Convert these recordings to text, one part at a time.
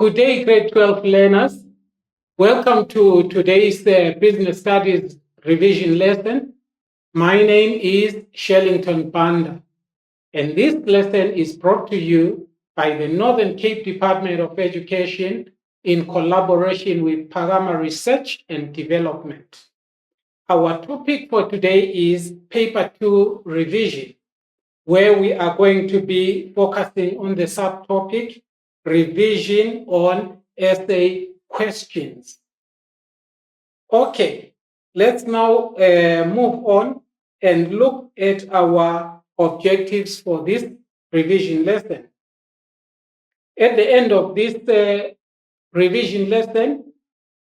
Good day, grade 12 learners. Welcome to today's business studies revision lesson. My name is Shellington Banda, and this lesson is brought to you by the Northern Cape Department of Education in collaboration with Pagama Research and Development. Our topic for today is Paper 2 revision, where we are going to be focusing on the subtopic revision on essay questions. Okay, let's now move on and look at our objectives for this revision lesson. At the end of this revision lesson,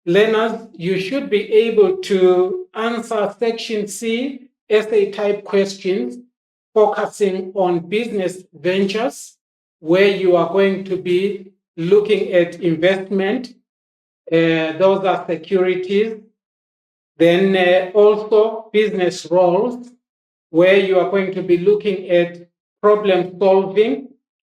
learners, you should be able to answer section C essay type questions focusing on business ventures, where you are going to be looking at investment. Those are securities. Then also business roles, where you are going to be looking at problem solving,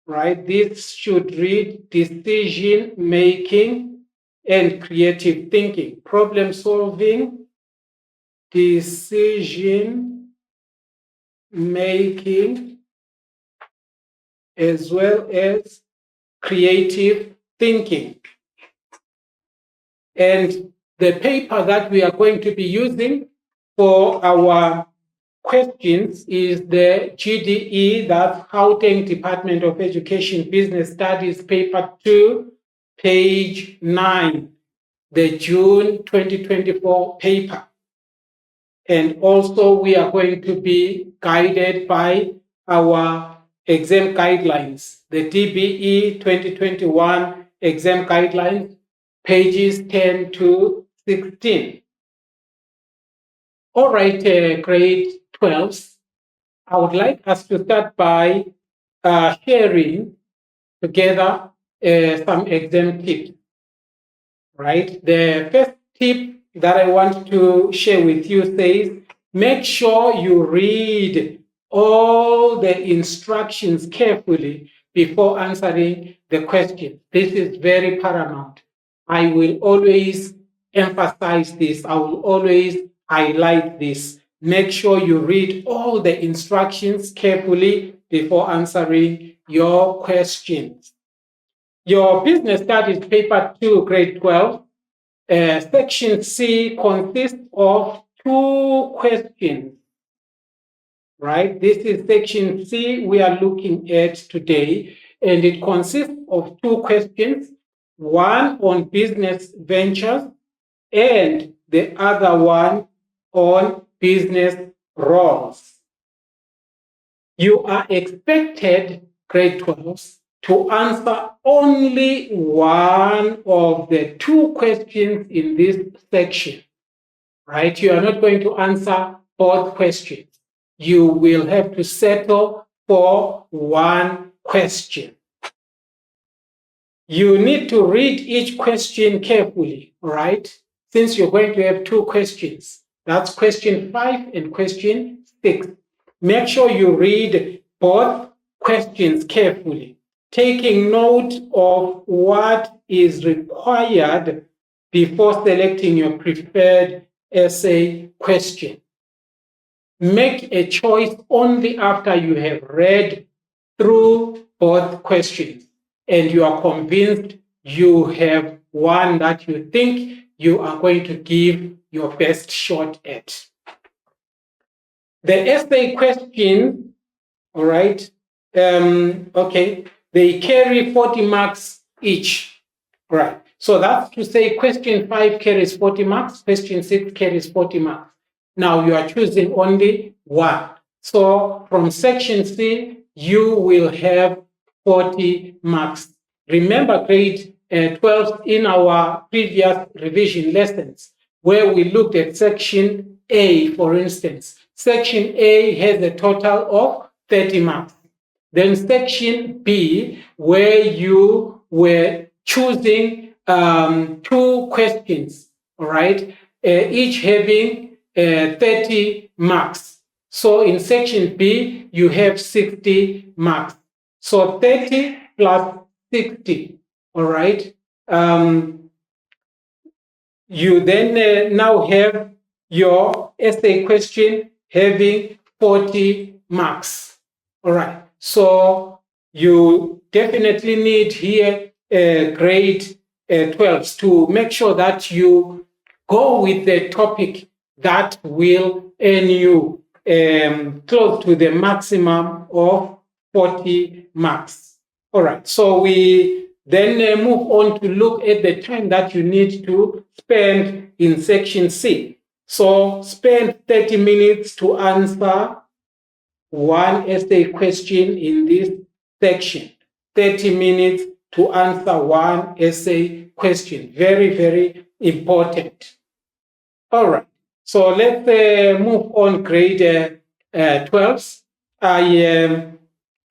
right? This should read decision making and creative thinking. Problem solving, decision making, as well as creative thinking. And the paper that we are going to be using for our questions is the GDE, that's Gauteng Department of Education Business Studies, paper 2, page 9, the June 2024 paper. And also we are going to be guided by our exam guidelines, the DBE 2021 exam guidelines, pages 10 to 16. All right, grade 12s, I would like us to start by sharing together some exam tips, right? The first tip that I want to share with you says, make sure you read all the instructions carefully before answering the question. This is very paramount. I will always emphasize this. I will always highlight this. Make sure you read all the instructions carefully before answering your questions. Your business studies paper 2, grade 12, section C consists of 2 questions, right? This is section C we are looking at today, and it consists of 2 questions, one on business ventures and the other one on business roles. You are expected, grade 12s, to answer only one of the 2 questions in this section, right? You are not going to answer both questions. You will have to settle for one question. You need to read each question carefully, right? Since you're going to have 2 questions. That's question 5 and question 6. Make sure you read both questions carefully, taking note of what is required before selecting your preferred essay question. Make a choice only after you have read through both questions and you are convinced you have one that you think you are going to give your best shot at. The essay question, all right, okay, they carry 40 marks each, right? So that's to say question 5 carries 40 marks, question 6 carries 40 marks. Now you are choosing only one. So from section C, you will have 40 marks. Remember grade 12 in our previous revision lessons, where we looked at section A, for instance. Section A has a total of 30 marks. Then section B, where you were choosing 2 questions, all right, each having 30 marks. So in section B, you have 60 marks. So 30 plus 60, all right, You then now have your essay question having 40 marks. All right. So you definitely need here grade 12s to make sure that you go with the topic that will earn you close to the maximum of 40 marks. All right. So we then move on to look at the time that you need to spend in section C. So spend 30 minutes to answer one essay question in this section. 30 minutes to answer one essay question. Very, very important. All right. So let's move on grade 12s.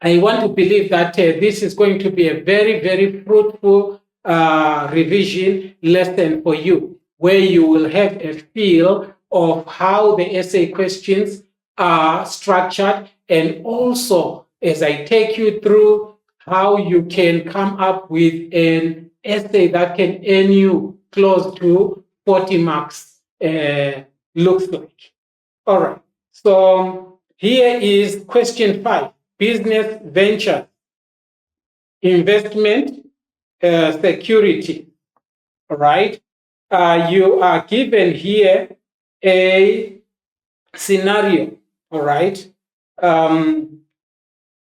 I want to believe that this is going to be a very, very fruitful revision lesson for you, where you will have a feel of how the essay questions are structured, and also as I take you through how you can come up with an essay that can earn you close to 40 marks looks like. All right. So here is question 5, business venture, investment, security. All right. You are given here a scenario. All right.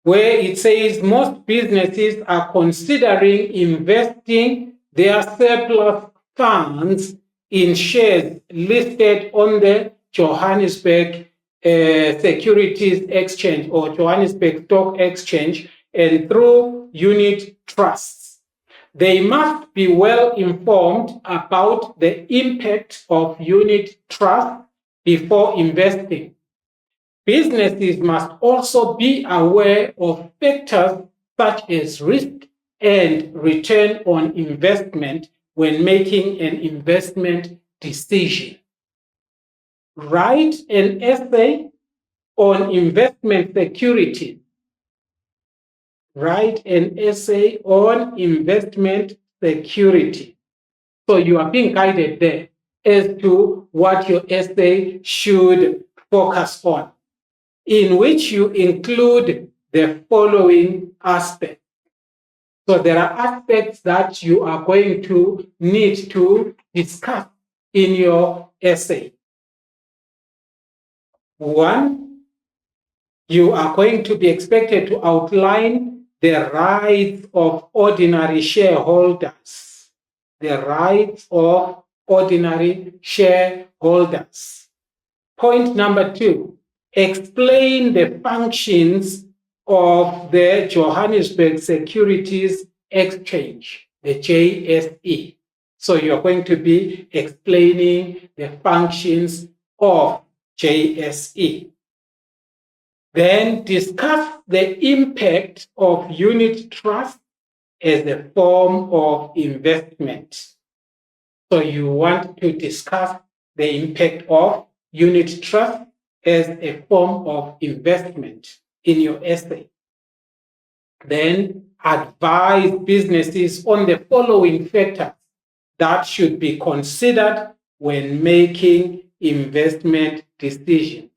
Where it says most businesses are considering investing their surplus funds in shares listed on the Johannesburg Securities Exchange or Johannesburg Stock Exchange and through unit trusts. They must be well informed about the impact of unit trust before investing. Businesses must also be aware of factors such as risk and return on investment when making an investment decision. Write an essay on investment security. Write an essay on investment security. So you are being guided there as to what your essay should focus on, in which you include the following aspects. So there are aspects that you are going to need to discuss in your essay. One, you are going to be expected to outline the rights of ordinary shareholders. The rights of ordinary shareholders. Point number 2, explain the functions of the Johannesburg Securities Exchange, the JSE. So you're going to be explaining the functions of JSE. Then discuss the impact of unit trust as a form of investment. So you want to discuss the impact of unit trust as a form of investment in your essay. Then advise businesses on the following factors that should be considered when making investment decisions.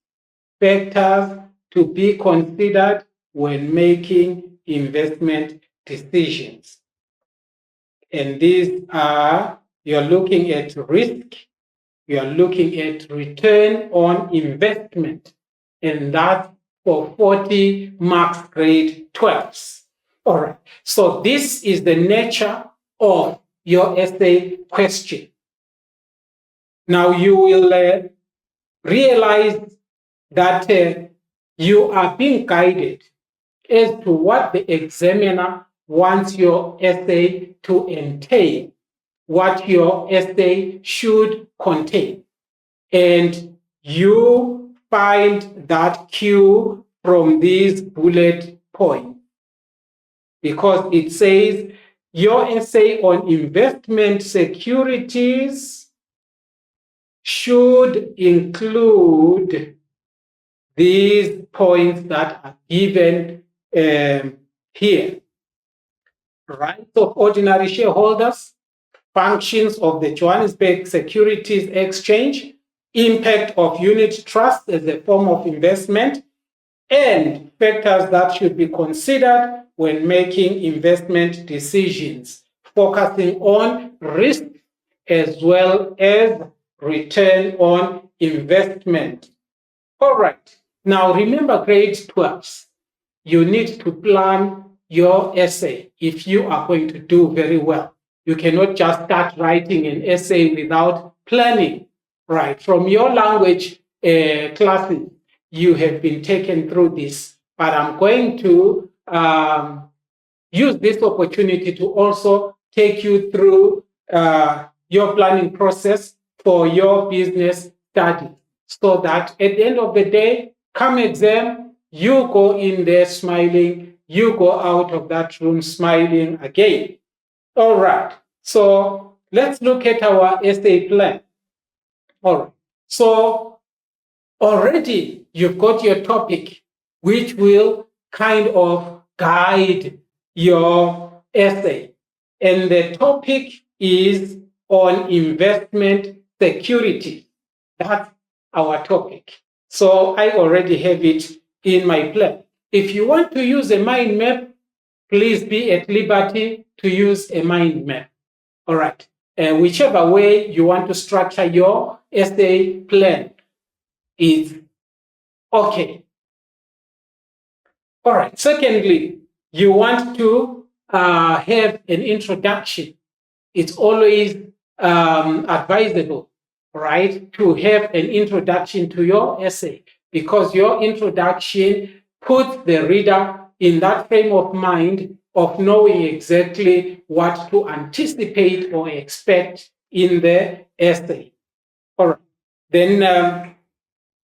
Factors to be considered when making investment decisions. And these are, you're looking at risk, you're looking at return on investment, and that's for 40 marks grade 12s. All right. So this is the nature of your essay question. Now you will realize that you are being guided as to what the examiner wants your essay to entail, what your essay should contain. And you find that cue from these bullet points, because it says your essay on investment securities should include these points that are given here. Rights of ordinary shareholders, functions of the Johannesburg Securities Exchange, impact of unit trust as a form of investment, and factors that should be considered when making investment decisions, focusing on risk as well as return on investment. All right. Now remember grade 12. You need to plan your essay if you are going to do very well. You cannot just start writing an essay without planning, right? From your language classes, you have been taken through this, but I'm going to use this opportunity to also take you through your planning process for your business study, so that at the end of the day, come exam, you go in there smiling, you go out of that room smiling again. All right. So let's look at our essay plan. All right. So already you've got your topic, which will kind of guide your essay. And the topic is on investment security. That's our topic. So I already have it in my plan. If you want to use a mind map, please be at liberty to use a mind map. All right. Whichever way you want to structure your essay plan is okay. All right. Secondly, you want to have an introduction. It's always advisable, right, to have an introduction to your essay, because your introduction puts the reader in that frame of mind of knowing exactly what to anticipate or expect in the essay. All right. Then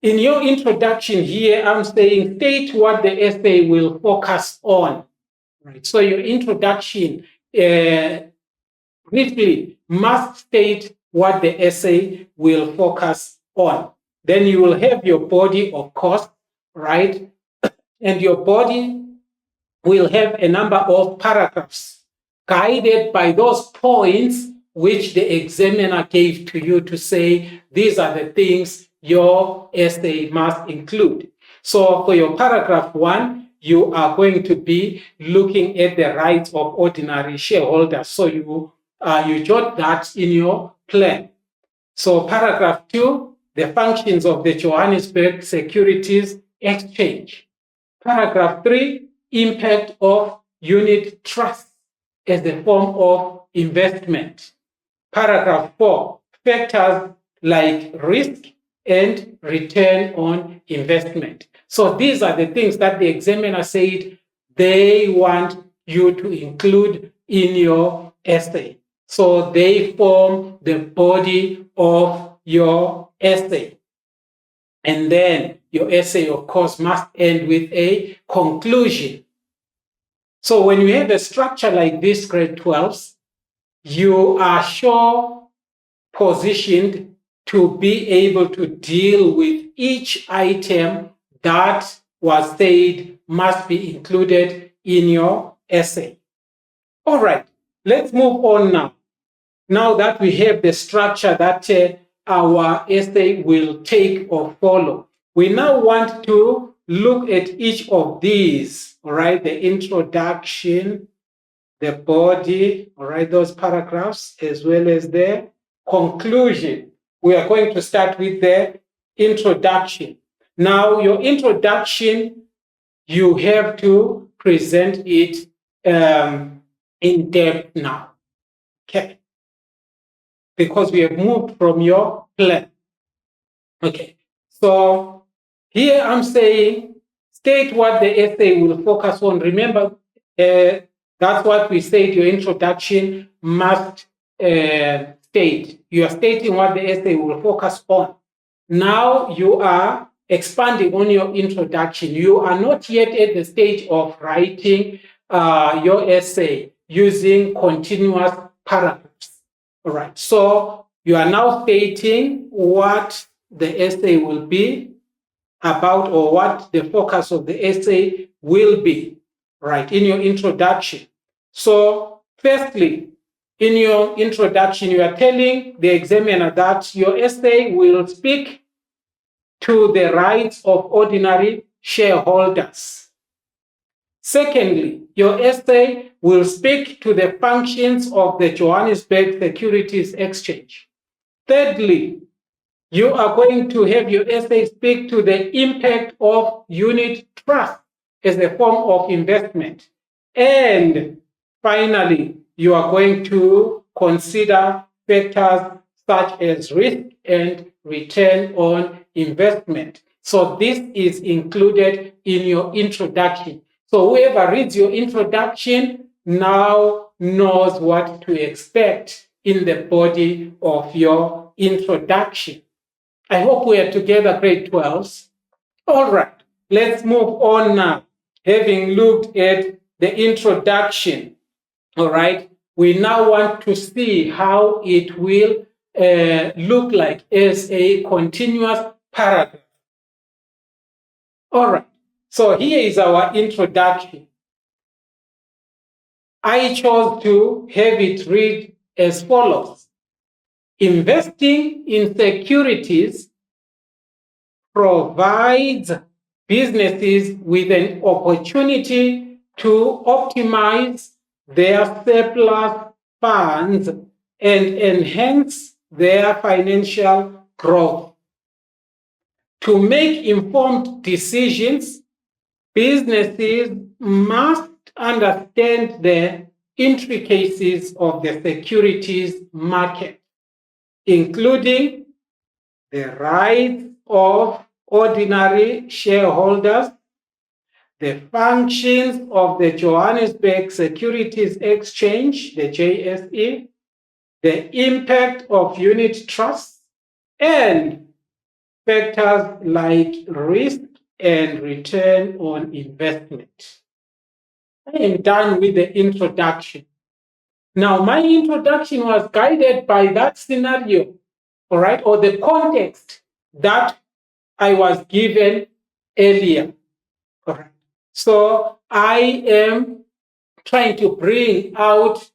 in your introduction here, I'm saying state what the essay will focus on. Right. So your introduction briefly must state what the essay will focus on. Then you will have your body, of course, right? And your body will have a number of paragraphs guided by those points which the examiner gave to you to say, these are the things your essay must include. So for your paragraph 1, you are going to be looking at the rights of ordinary shareholders. So you jot that in your plan. So paragraph 2, the functions of the Johannesburg Securities Exchange. Paragraph 3, impact of unit trust as a form of investment. Paragraph 4, factors like risk and return on investment. So these are the things that the examiner said they want you to include in your essay. So they form the body of your essay. And then your essay, of course, must end with a conclusion. So when you have a structure like this, grade 12s, you are sure positioned to be able to deal with each item that was said must be included in your essay. All right, let's move on now. Now that we have the structure that our essay will take or follow, we now want to look at each of these, all right? The introduction, the body, all right, those paragraphs, as well as the conclusion. We are going to start with the introduction. Now, your introduction, you have to present it in depth now, okay? Because we have moved from your plan. Okay, so here I'm saying state what the essay will focus on. Remember, that's what we said your introduction must state. You are stating what the essay will focus on. Now you are expanding on your introduction. You are not yet at the stage of writing your essay using continuous paragraphs. All right, so you are now stating what the essay will be about, or what the focus of the essay will be, right, in your introduction. So firstly, in your introduction, you are telling the examiner that your essay will speak to the rights of ordinary shareholders. Secondly, your essay will speak to the functions of the Johannesburg Securities Exchange. Thirdly, you are going to have your essay speak to the impact of unit trust as a form of investment. And finally, you are going to consider factors such as risk and return on investment. So this is included in your introduction. So whoever reads your introduction now knows what to expect in the body of your introduction. I hope we are together, grade 12s. All right, let's move on now. Having looked at the introduction, all right, we now want to see how it will look like as a continuous paragraph. All right, so here is our introduction. I chose to have it read as follows. Investing in securities provides businesses with an opportunity to optimize their surplus funds and enhance their financial growth. To make informed decisions, businesses must understand the intricacies of the securities market, including the rights of ordinary shareholders, the functions of the Johannesburg Securities Exchange, the JSE, the impact of unit trusts, and factors like risk and return on investment. I am done with the introduction. Now, my introduction was guided by that scenario, all right, or the context that I was given earlier. All right. So I am trying to bring out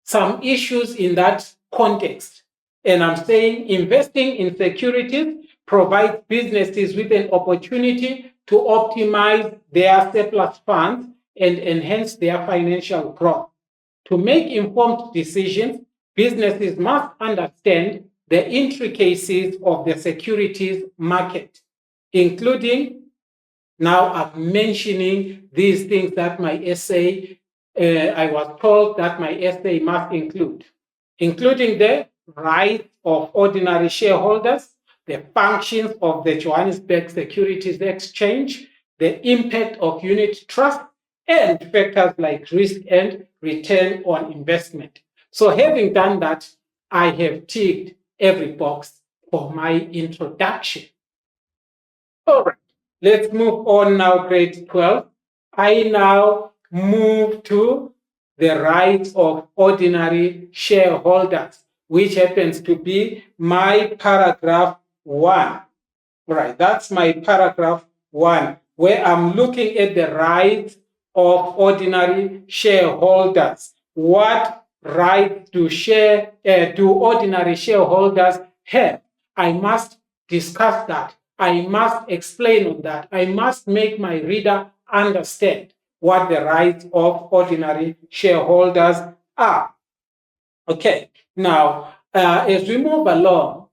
some issues in that context. And I'm saying investing in securities provides businesses with an opportunity to optimize their surplus funds and enhance their financial growth. To make informed decisions, businesses must understand the intricacies of the securities market, including, now I'm mentioning these things that my essay, I was told that my essay must include, including the rights of ordinary shareholders, the functions of the Johannesburg Securities Exchange, the impact of unit trust, and factors like risk and return on investment. So having done that, I have ticked every box for my introduction. All right, let's move on now, grade 12. I now move to the rights of ordinary shareholders, which happens to be my paragraph 1. Right, that's my paragraph 1, where I'm looking at the rights of ordinary shareholders. What rights do ordinary shareholders have? I must discuss that. I must explain on that. I must make my reader understand what the rights of ordinary shareholders are. Okay, now as we move along,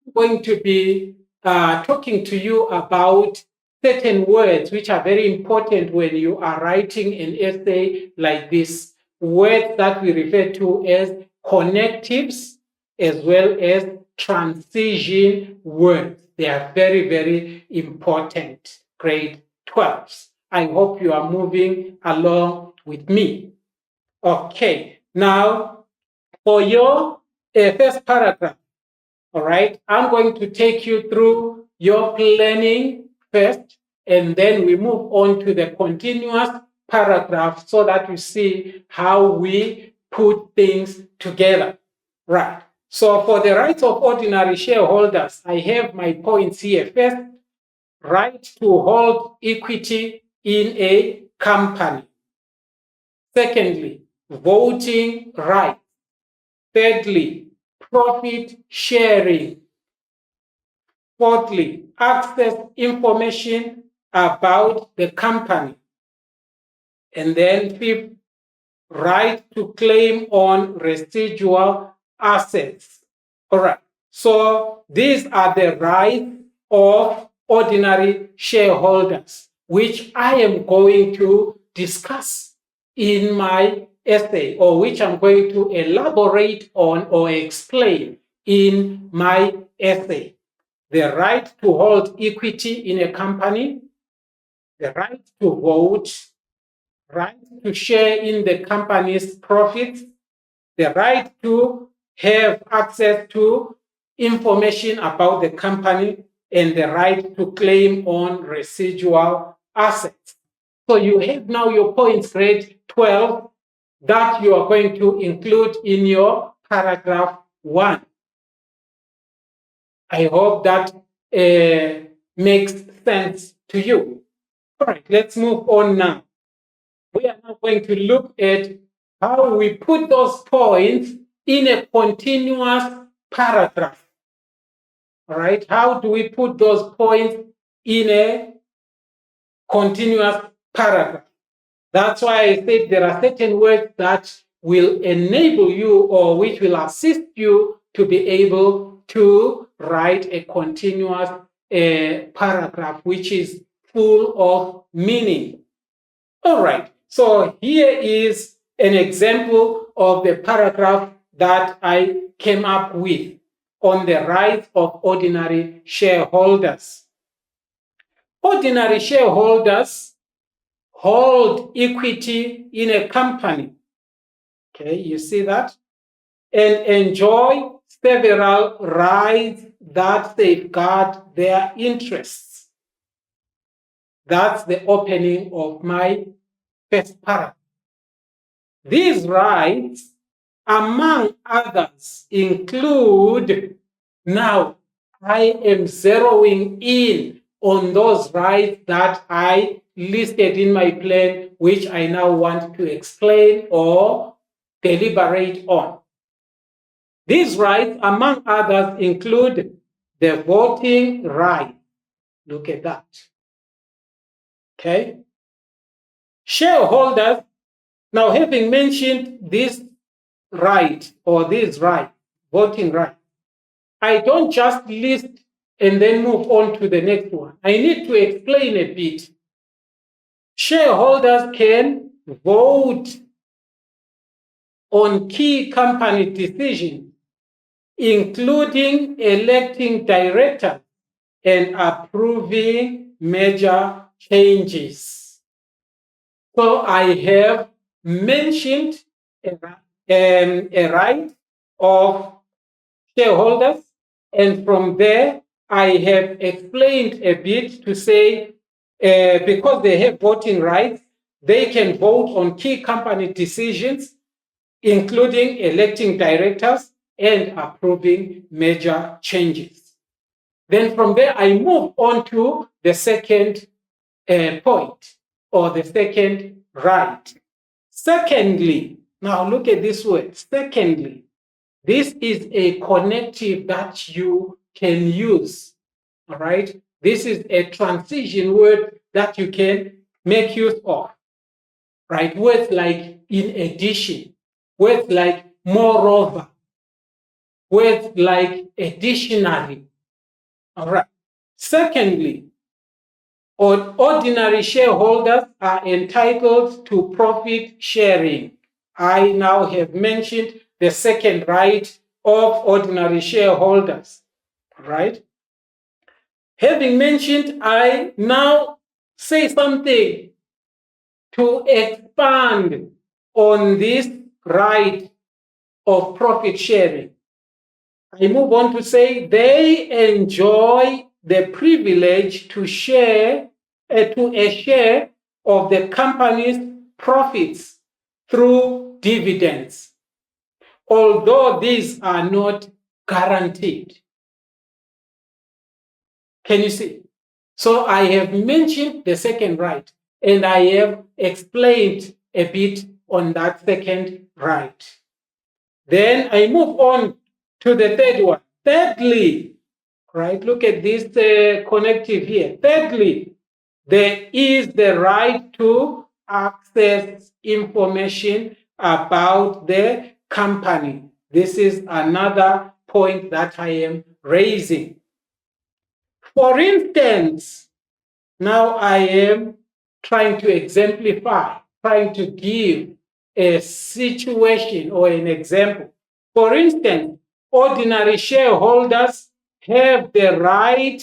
I'm going to be talking to you about certain words which are very important when you are writing an essay like this. Words that we refer to as connectives as well as transition words. They are very, very important. Grade 12s. I hope you are moving along with me. Okay, now for your first paragraph, all right, I'm going to take you through your planning first, and then we move on to the continuous paragraph so that you see how we put things together. Right. So for the rights of ordinary shareholders, I have my points here. First, right to hold equity in a company. Secondly, voting rights. Thirdly, profit sharing. Fourthly, access information about the company. And then fifth, right to claim on residual assets. All right. So these are the rights of ordinary shareholders, which I am going to discuss in my essay, or which I'm going to elaborate on or explain in my essay. The right to hold equity in a company, the right to vote, right to share in the company's profits, the right to have access to information about the company, and the right to claim on residual assets. So you have now your points grade 12 that you are going to include in your paragraph 1. I hope that makes sense to you. All right, let's move on now. We are now going to look at how we put those points in a continuous paragraph. All right, how do we put those points in a continuous paragraph? That's why I said there are certain words that will enable you or which will assist you to be able to write a continuous paragraph which is full of meaning. All right, so here is an example of the paragraph that I came up with on the rights of ordinary shareholders. Ordinary shareholders hold equity in a company. Okay, you see that? And enjoy several rights that safeguard their interests. That's the opening of my first paragraph. These rights, among others, include, now I am zeroing in on those rights that I listed in my plan, which I now want to explain or deliberate on. These rights, among others, include the voting right. Look at that. Okay. Shareholders, now having mentioned this right or this right, voting right, I don't just list and then move on to the next one. I need to explain a bit. Shareholders can vote on key company decisions, including electing directors and approving major changes. So I have mentioned a right of shareholders, and from there I have explained a bit to say because they have voting rights, they can vote on key company decisions, including electing directors and approving major changes. Then from there, I move on to the second point or the second right. Secondly, now look at this word. Secondly, this is a connective that you can use. All right. This is a transition word that you can make use of. Right. Words like in addition, words like moreover, words like additionally. All right. Secondly, ordinary shareholders are entitled to profit sharing. I now have mentioned the second right of ordinary shareholders. Right? Having mentioned, I now say something to expand on this right of profit sharing. I move on to say they enjoy the privilege to share to a share of the company's profits through dividends, although these are not guaranteed. Can you see? So I have mentioned the second right, and I have explained a bit on that second right. Then I move on to the third one. Thirdly, right, look at this connective here. Thirdly, there is the right to access information about the company. This is another point that I am raising. For instance, now I am trying to exemplify, trying to give a situation or an example. For instance, ordinary shareholders have the right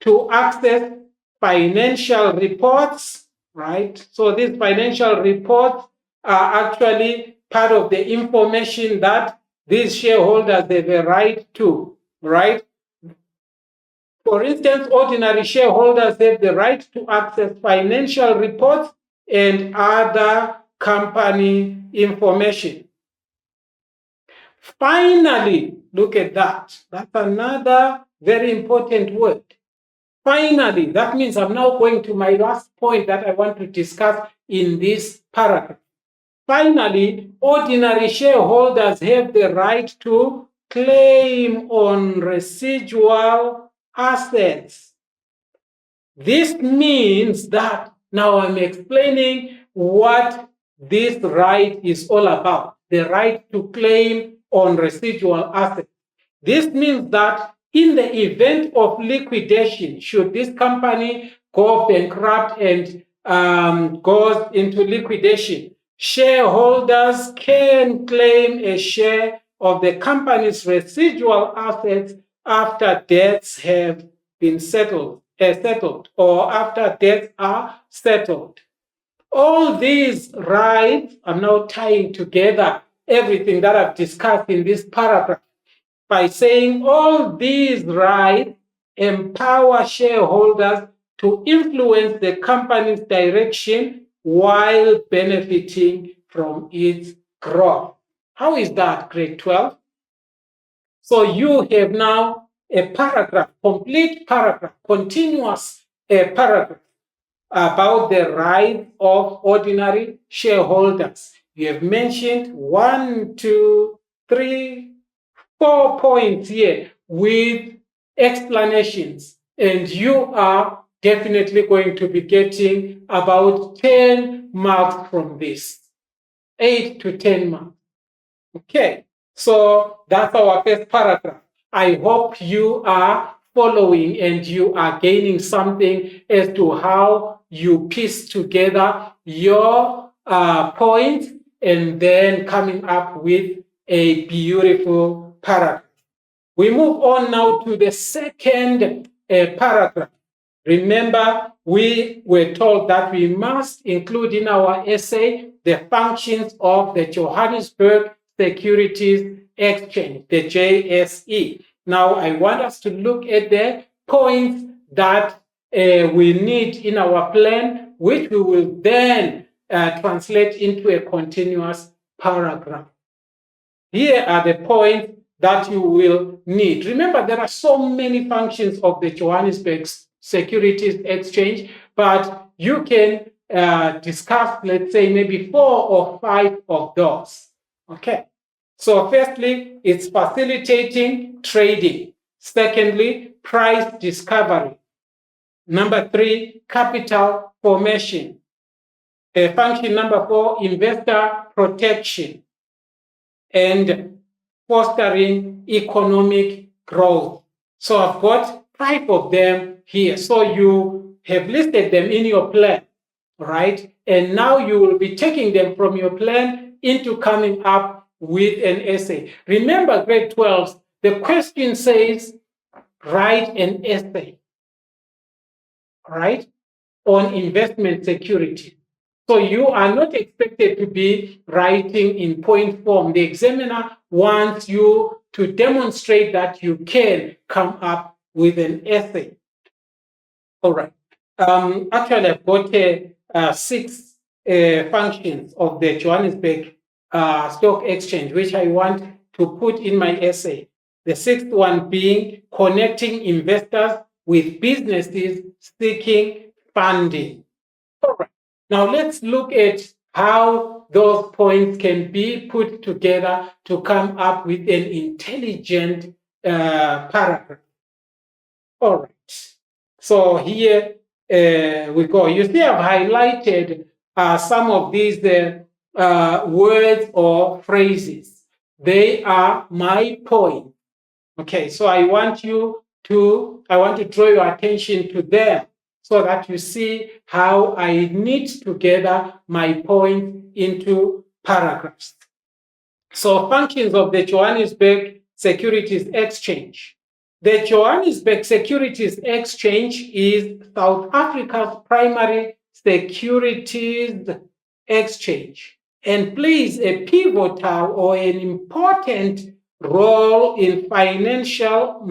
to access financial reports, right? So these financial reports are actually part of the information that these shareholders have a right to, right? For instance, ordinary shareholders have the right to access financial reports and other company information. Finally, look at that. That's another very important word. Finally, that means I'm now going to my last point that I want to discuss in this paragraph. Finally, ordinary shareholders have the right to claim on residual assets. This means that now I'm explaining what this right is all about, the right to claim on residual assets. This means that in the event of liquidation, should this company go bankrupt and goes into liquidation, shareholders can claim a share of the company's residual assets after debts have been settled or after debts are settled. All these rights, I'm now tying together everything that I've discussed in this paragraph by saying all these rights empower shareholders to influence the company's direction while benefiting from its growth. How is that, grade 12? So you have now a paragraph, complete paragraph, continuous paragraph about the rights of ordinary shareholders. You have mentioned 1, 2, 3, 4 points here with explanations, and you are definitely going to be getting about 10 marks from this, 8 to 10 marks. Okay, so that's our first paragraph. I hope you are following and you are gaining something as to how you piece together your points and then coming up with a beautiful paragraph. We move on now to the second paragraph. Remember, we were told that we must include in our essay the functions of the Johannesburg Securities Exchange, the JSE. Now, I want us to look at the points that we need in our plan, which we will then translate into a continuous paragraph. Here are the points that you will need. Remember, there are so many functions of the Johannesburg Securities Exchange, but you can discuss, let's say, maybe 4 or 5 of those. Okay. So firstly, it's facilitating trading. Secondly, price discovery. Number 3, capital formation. Function number 4, investor protection and fostering economic growth. So I've got 5 of them here. So you have listed them in your plan, right? And now you will be taking them from your plan into coming up with an essay. Remember, grade 12, the question says, write an essay, right, on investment security. So you are not expected to be writing in point form. The examiner wants you to demonstrate that you can come up with an essay. All right. Actually, I've got 6 functions of the Johannesburg Stock Exchange, which I want to put in my essay. The 6th one being connecting investors with businesses seeking funding. All right. Now let's look at how those points can be put together to come up with an intelligent paragraph. All right. So here we go. You see, I've highlighted some of these words or phrases. They are my point. Okay, so I want to draw your attention to them so that you see how I knit together my point into paragraphs. So functions of the Johannesburg Securities Exchange. The Johannesburg Securities Exchange is South Africa's primary securities exchange and plays a pivotal or an important role in the financial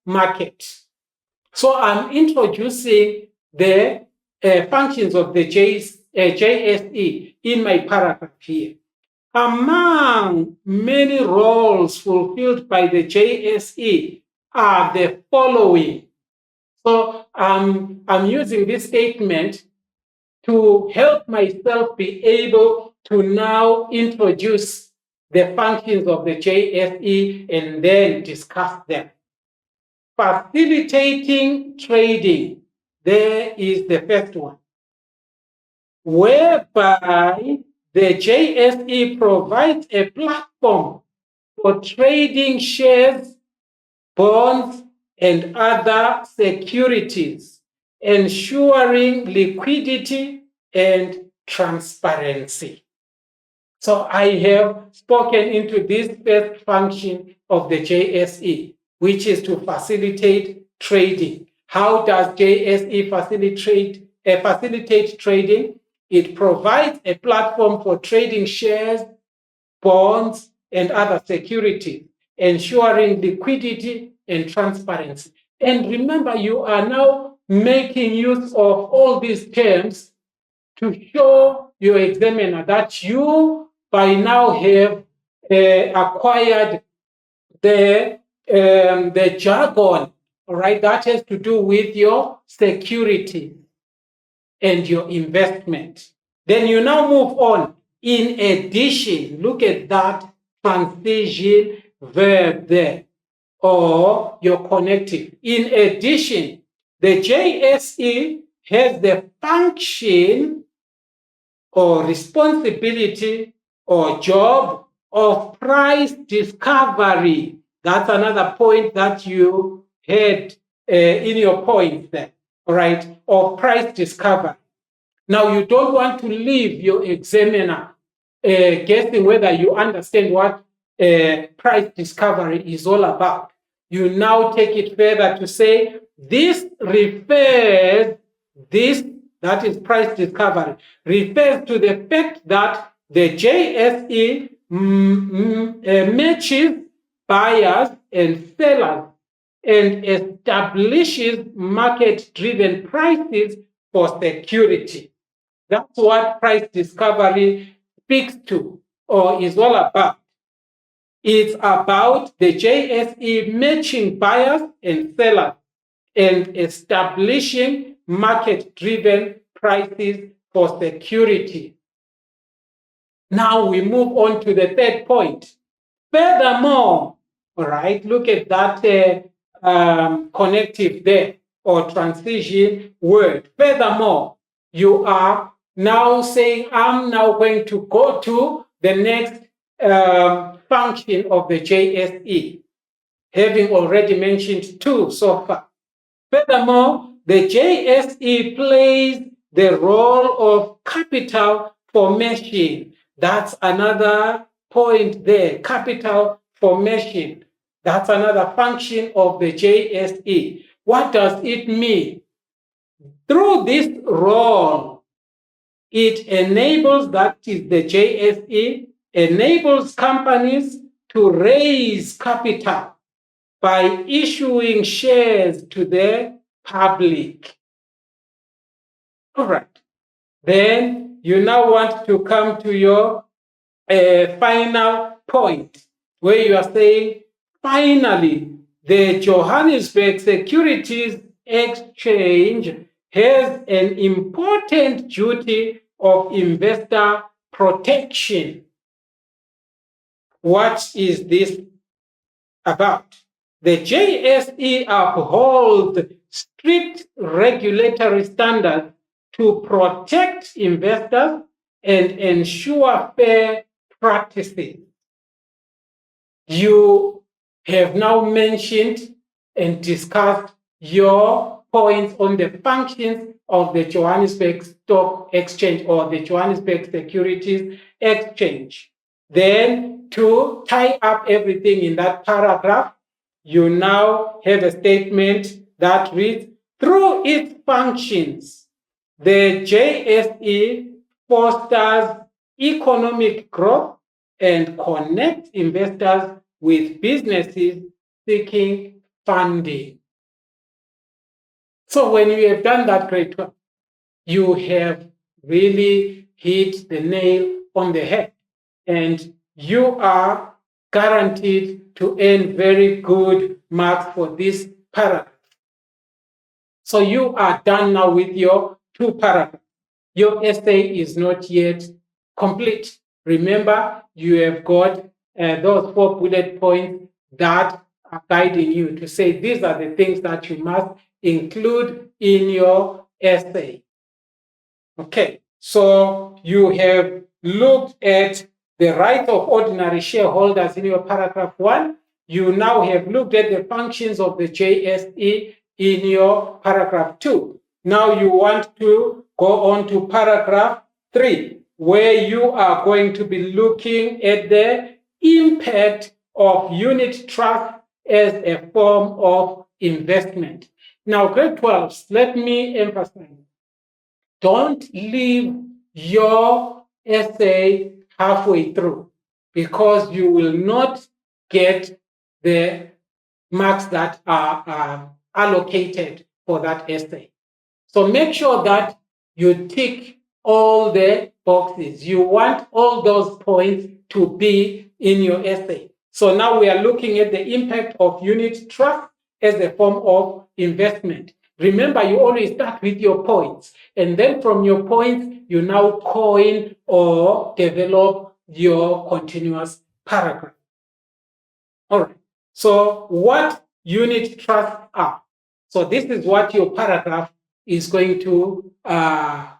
market. So I'm introducing the functions of the JSE in my paragraph here. Among many roles fulfilled by the JSE are the following. So I'm using this statement to help myself be able to now introduce the functions of the JSE and then discuss them. Facilitating trading, there is the first one, whereby the JSE provides a platform for trading shares, bonds, and other securities, ensuring liquidity and transparency. So I have spoken into this first function of the JSE, which is to facilitate trading. How does JSE facilitate trading? It provides a platform for trading shares, bonds, and other securities, ensuring liquidity and transparency. And remember, you are now making use of all these terms to show your examiner that you by now have acquired the jargon, all right, that has to do with your security and your investment. Then you now move on. In addition, look at that transition verb there, or your connective. In addition, the JSE has the function or responsibility or job of price discovery. That's another point that you had in your point there, all right, of price discovery. Now, you don't want to leave your examiner guessing whether you understand what price discovery is all about. You now take it further to say, this, that is price discovery, refers to the fact that the JSE matches buyers and sellers and establishes market-driven prices for security. That's what price discovery speaks to or is all about. It's about the JSE matching buyers and sellers and establishing market-driven prices for security. Now we move on to the third point. Furthermore, all right, look at that connective there or transition word. Furthermore, you are now saying, I'm now going to go to the next function of the JSE, having already mentioned two so far. Furthermore, the JSE plays the role of capital formation. That's another point there, capital formation. That's another function of the JSE. What does it mean? Through this role, it enables, that is the JSE, enables companies to raise capital by issuing shares to the public. All right. Then you now want to come to your final point where you are saying, finally, the Johannesburg Securities Exchange has an important duty of investor protection. What is this about? The JSE upholds strict regulatory standards to protect investors and ensure fair practices. You have now mentioned and discussed your points on the functions of the Johannesburg Stock Exchange or the Johannesburg Securities Exchange. Then, to tie up everything in that paragraph, you now have a statement that reads, through its functions, the JSE fosters economic growth and connects investors with businesses seeking funding. So when you have done that great work, you have really hit the nail on the head, and you are guaranteed to earn very good marks for this paragraph. So you are done now with your 2 paragraphs. Your essay is not yet complete. Remember, you have got those 4 bullet points that are guiding you to say these are the things that you must include in your essay. Okay, so you have looked at the rights of ordinary shareholders in your paragraph 1. You now have looked at the functions of the JSE in your paragraph 2. Now you want to go on to paragraph 3, where you are going to be looking at the impact of unit trust as a form of investment. Now, grade 12s, let me emphasize, don't leave your essay halfway through, because you will not get the marks that are allocated for that essay. So make sure that you tick all the boxes. You want all those points to be in your essay. So now we are looking at the impact of unit trust as a form of investment. Remember, you always start with your points, and then from your points, you now coin or develop your continuous paragraph. All right. So what unit trusts are? So this is what your paragraph is going to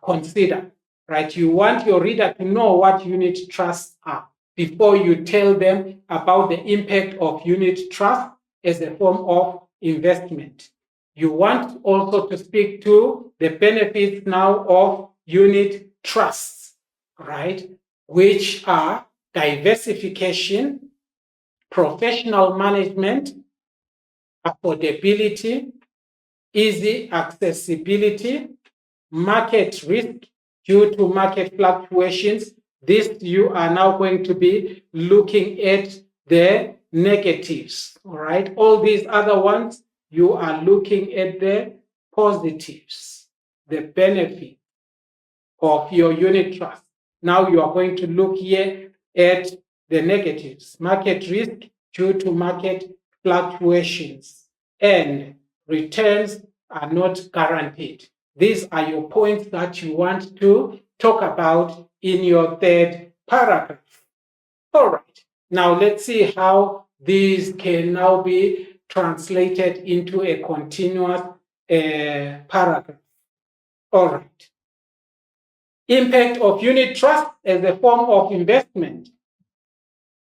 consider, right? You want your reader to know what unit trusts are before you tell them about the impact of unit trust as a form of investment. You want also to speak to the benefits now of unit trusts, right? Which are diversification, professional management, affordability, easy accessibility, market risk due to market fluctuations. This, you are now going to be looking at the negatives, all right? All these other ones, you are looking at the positives, the benefit of your unit trust. Now you are going to look here at the negatives, market risk due to market fluctuations, and returns are not guaranteed. These are your points that you want to talk about in your 3rd paragraph. All right, now let's see how these can now be translated into a continuous paragraph. All right. Impact of unit trust as a form of investment.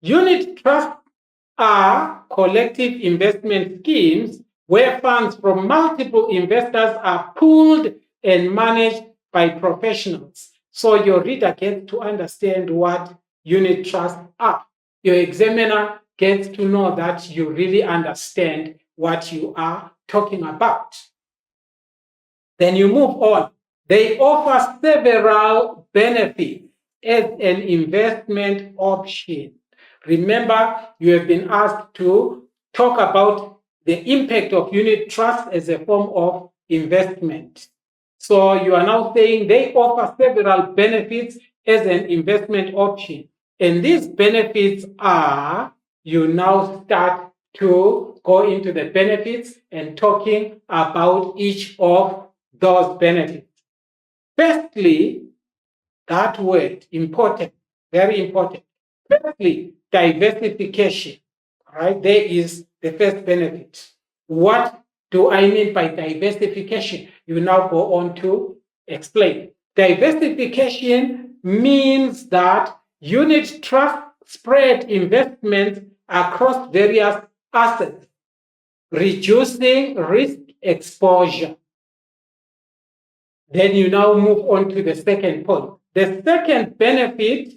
Unit trusts are collective investment schemes where funds from multiple investors are pooled and managed by professionals. So your reader gets to understand what unit trusts are. Your examiner gets to know that you really understand what you are talking about. Then you move on. They offer several benefits as an investment option. Remember, you have been asked to talk about the impact of unit trust as a form of investment. So you are now saying they offer several benefits as an investment option. And these benefits are, you now start to go into the benefits and talking about each of those benefits. Firstly, That word, important, very important. Firstly, diversification. All right, there is the first benefit. What do I mean by diversification? You now go on to explain. Diversification means that unit trust spread investments across various assets, reducing risk exposure. Then you now move on to the second point. The second benefit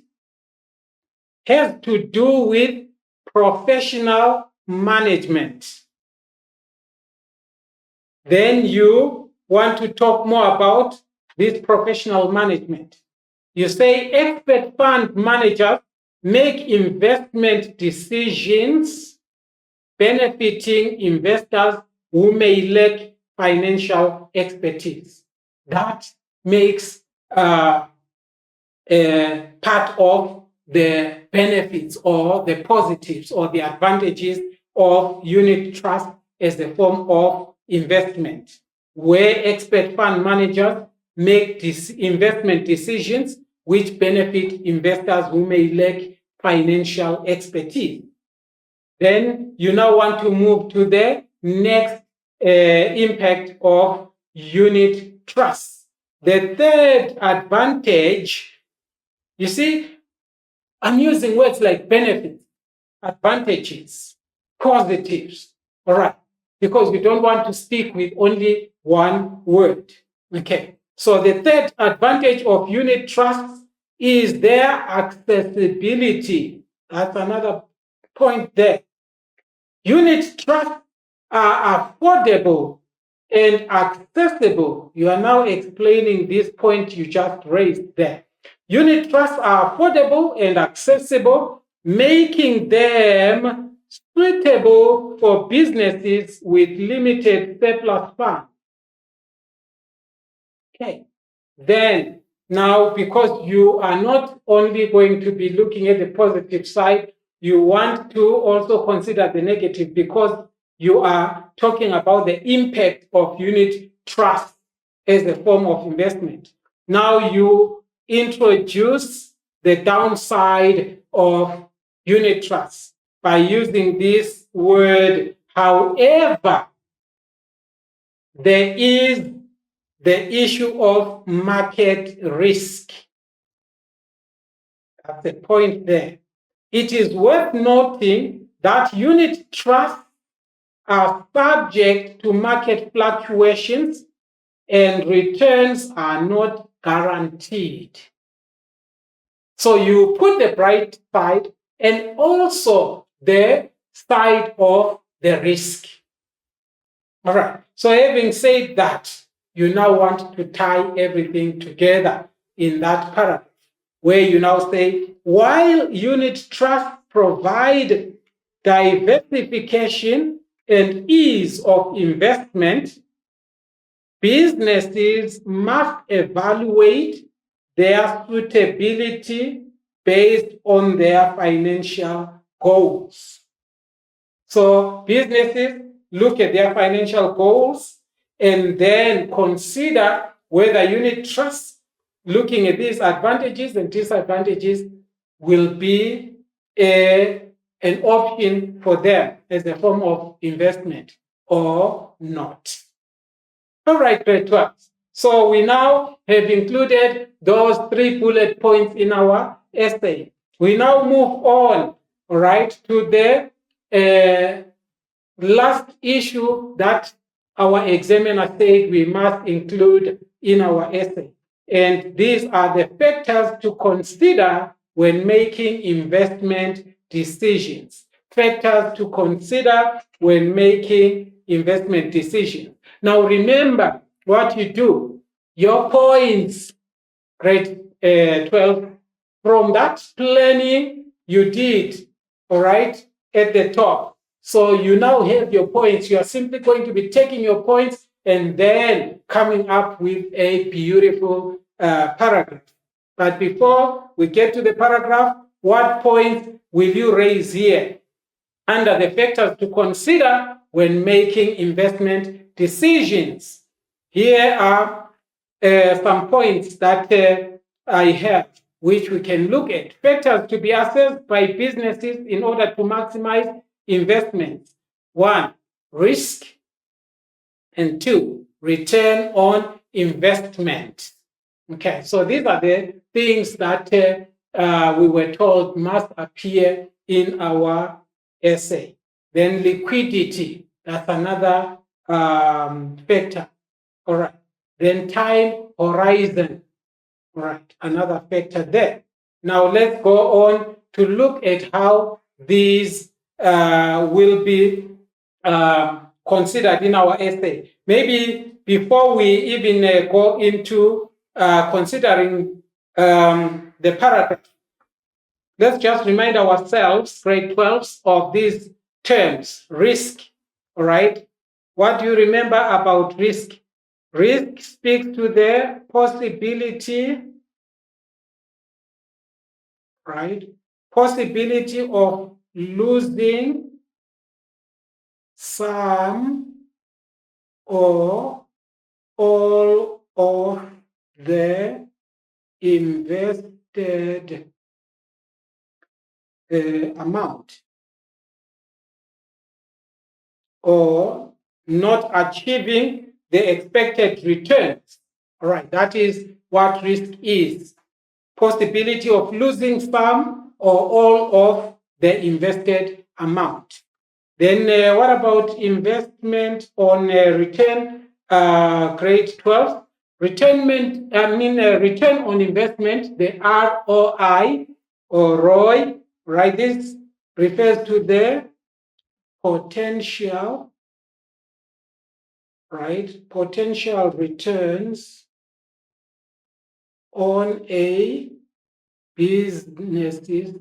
has to do with professional management. Then you want to talk more about this professional management. You say expert fund managers make investment decisions benefiting investors who may lack financial expertise. That makes part of the benefits or the positives or the advantages of unit trust as a form of investment, where expert fund managers make investment decisions which benefit investors who may lack financial expertise. Then you now want to move to the next impact of unit trust. The third advantage, you see, I'm using words like benefits, advantages, positives, all right, because we don't want to speak with only one word. Okay, so the third advantage of unit trusts is their accessibility. That's another point there. Unit trusts are affordable and accessible. You are now explaining this point you just raised there. Unit trusts are affordable and accessible, making them suitable for businesses with limited surplus funds. Okay. Then, now, because you are not only going to be looking at the positive side, you want to also consider the negative, because you are talking about the impact of unit trust as a form of investment. Now you introduce the downside of unit trust by using this word. However, there is the issue of market risk. That's the point there. It is worth noting that unit trusts are subject to market fluctuations and returns are not guaranteed. So you put the bright side and also the side of the risk. All right. So having said that, you now want to tie everything together in that paragraph, where you now say, while unit trusts provide diversification and ease of investment, businesses must evaluate their suitability based on their financial goals. So businesses look at their financial goals and then consider whether unit trusts, looking at these advantages and disadvantages, will be an option for them as a form of investment or not. All right, grade 12. So we now have included those 3 bullet points in our essay. We now move on, all right, to the last issue that our examiner said we must include in our essay. And these are the factors to consider when making investment decisions. Factors to consider when making investment decisions. Now remember what you do. Your points, grade 12, from that planning you did, all right, at the top. So you now have your points. You are simply going to be taking your points and then coming up with a beautiful paragraph. But before we get to the paragraph, what points will you raise here under the factors to consider when making investment decisions? Here are some points that I have, which we can look at. Factors to be assessed by businesses in order to maximize investments. 1, risk, and 2, return on investment. Okay, so these are the things that we were told must appear in our essay. Then liquidity, that's another factor. All right. Then time horizon, all right, another factor there. Now let's go on to look at how these will be considered in our essay. Maybe before we even go into considering the paragraph, let's just remind ourselves, grade 12s, of these terms. Risk, all right? What do you remember about risk? Risk speaks to the possibility, right? Possibility of losing some or all of the invested amount, or not achieving the expected returns. All right, that is what risk is. Possibility of losing some or all of the invested amount. Then what about investment on return, grade 12? Return on investment, the ROI or ROI, right? This refers to the potential, right? Potential returns on a business's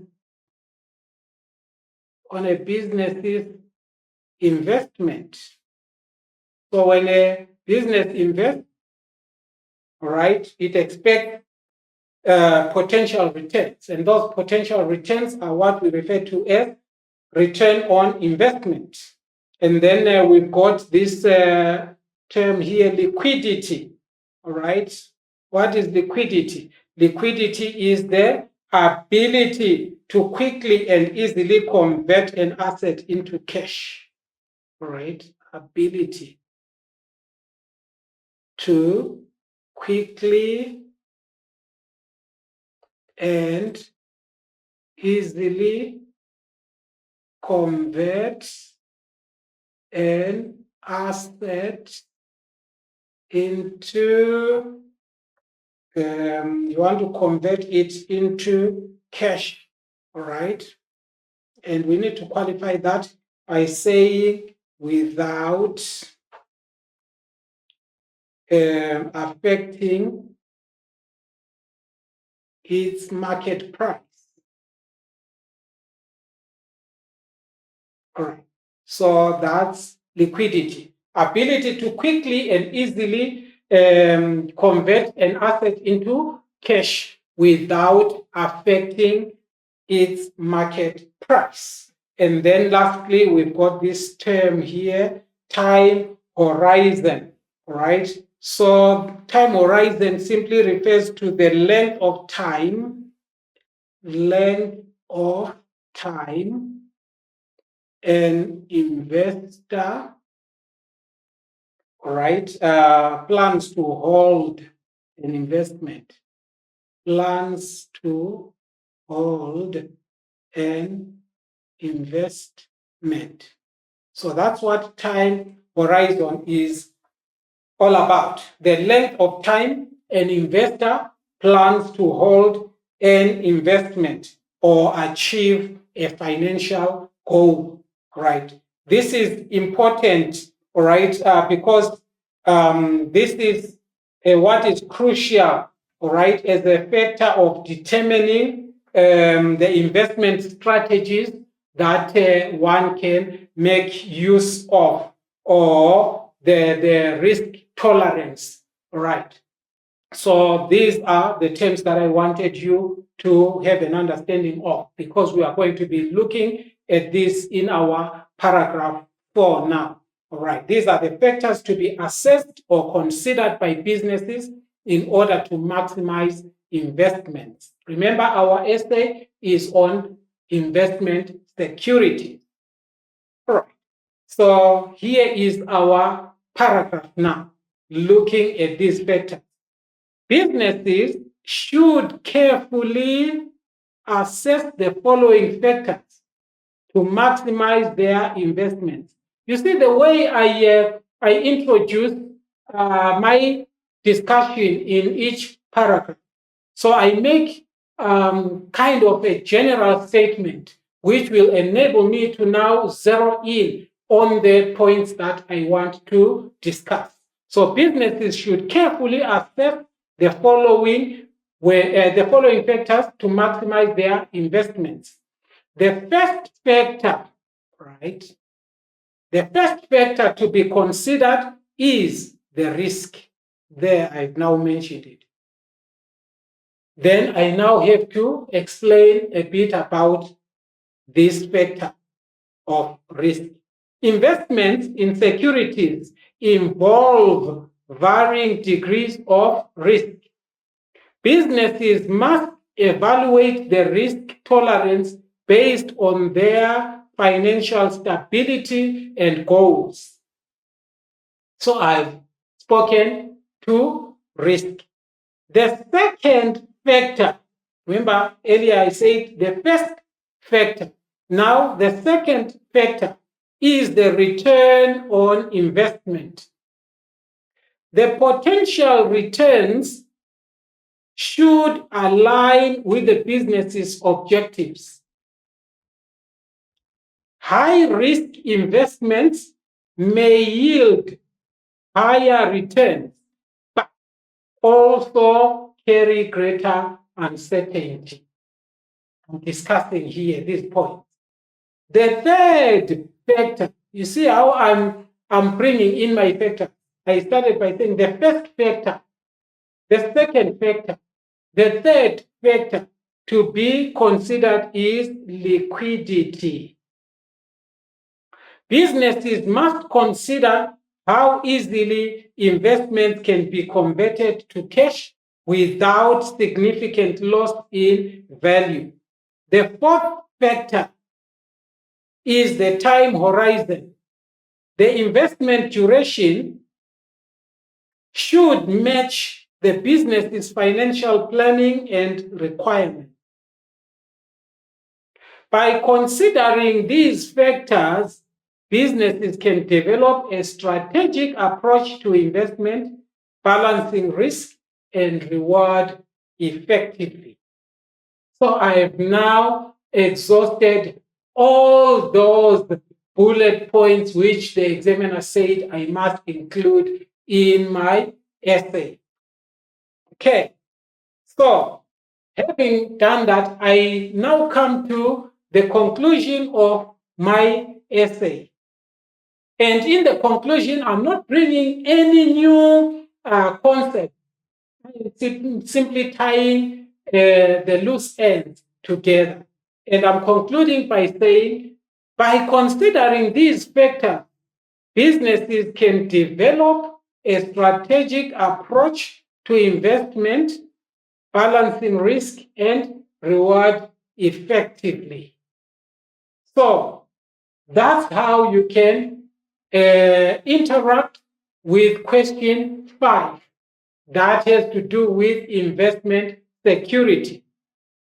investment. So when a business invests, right, it expects potential returns, and those potential returns are what we refer to as return on investment. And then we've got this term here, liquidity. All right. What is liquidity? Liquidity is the ability to quickly and easily convert an asset into cash. All right. Ability to quickly and easily convert an asset into, you want to convert it into cash, all right? And we need to qualify that by saying without affecting its market price. All right. So that's liquidity. Ability to quickly and easily convert an asset into cash without affecting its market price. And then lastly, we've got this term here, time horizon, right? So time horizon simply refers to the length of time an investor, right, plans to hold an investment, plans to hold an investment. So that's what time horizon is all about. The length of time an investor plans to hold an investment or achieve a financial goal, right? This is important, all right, because this is what is crucial, all right, as a factor of determining the investment strategies that one can make use of, or the risk tolerance, all right? So these are the terms that I wanted you to have an understanding of, because we are going to be looking at this in our paragraph 4 now. All right, these are the factors to be assessed or considered by businesses in order to maximize investments. Remember, our essay is on investment security. All right. So here is our paragraph now, looking at these factors. Businesses should carefully assess the following factors to maximize their investments. You see, the way I introduce my discussion in each paragraph. So I make kind of a general statement which will enable me to now zero in on the points that I want to discuss. So businesses should carefully assess the following factors to maximize their investments. The first factor, right? The first factor to be considered is the risk. There, I've now mentioned it. Then I now have to explain a bit about this factor of risk. Investments in securities involve varying degrees of risk. Businesses must evaluate the risk tolerance based on their financial stability and goals. So I've spoken to risk. The second factor, remember earlier I said the first factor. Now the second factor is the return on investment. The potential returns should align with the business's objectives. High risk investments may yield higher returns, but also carry greater uncertainty. I'm discussing here this point. The third factor, you see how I'm bringing in my factor. I started by saying the first factor, the second factor, the third factor to be considered is liquidity. Businesses must consider how easily investments can be converted to cash without significant loss in value. The fourth factor is the time horizon. The investment duration should match the business's financial planning and requirements. By considering these factors, businesses can develop a strategic approach to investment, balancing risk and reward effectively. So I have now exhausted all those bullet points which the examiner said I must include in my essay. Okay, so having done that, I now come to the conclusion of my essay. And in the conclusion, I'm not bringing any new concept. I'm simply tying the loose ends together. And I'm concluding by saying, by considering these factors, businesses can develop a strategic approach to investment, balancing risk and reward effectively. So that's how you can interact with question 5 that has to do with investment security.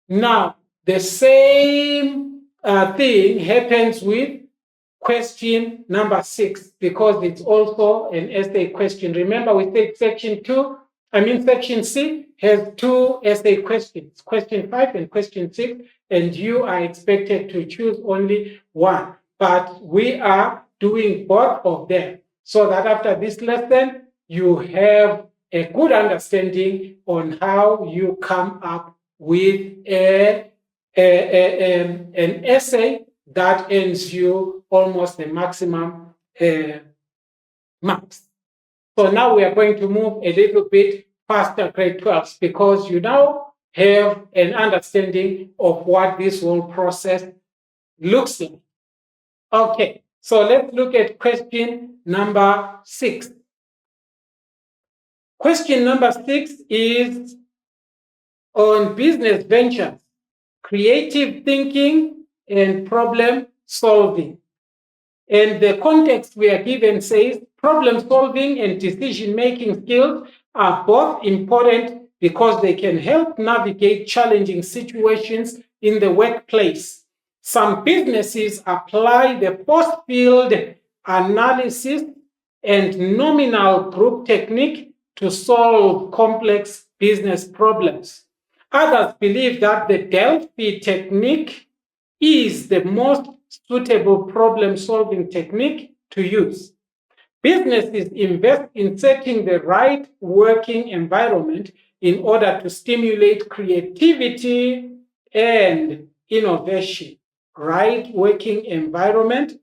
Now, the same thing happens with question number 6 because it's also an essay question. Remember, we said section C has 2 essay questions, question 5 and question 6, and you are expected to choose only one. But we are doing both of them so that after this lesson, you have a good understanding on how you come up with an essay that earns you almost the maximum marks. So now we are going to move a little bit faster grade 12s because you now have an understanding of what this whole process looks like. Okay, so let's look at question number 6. Question number 6 is on business ventures, creative thinking, and problem solving. And the context we are given says problem solving and decision making skills are both important because they can help navigate challenging situations in the workplace. Some businesses apply the post field analysis and nominal group technique to solve complex business problems. Others believe that the Delphi technique is the most suitable problem-solving technique to use. Businesses invest in setting the right working environment in order to stimulate creativity and innovation. Right working environment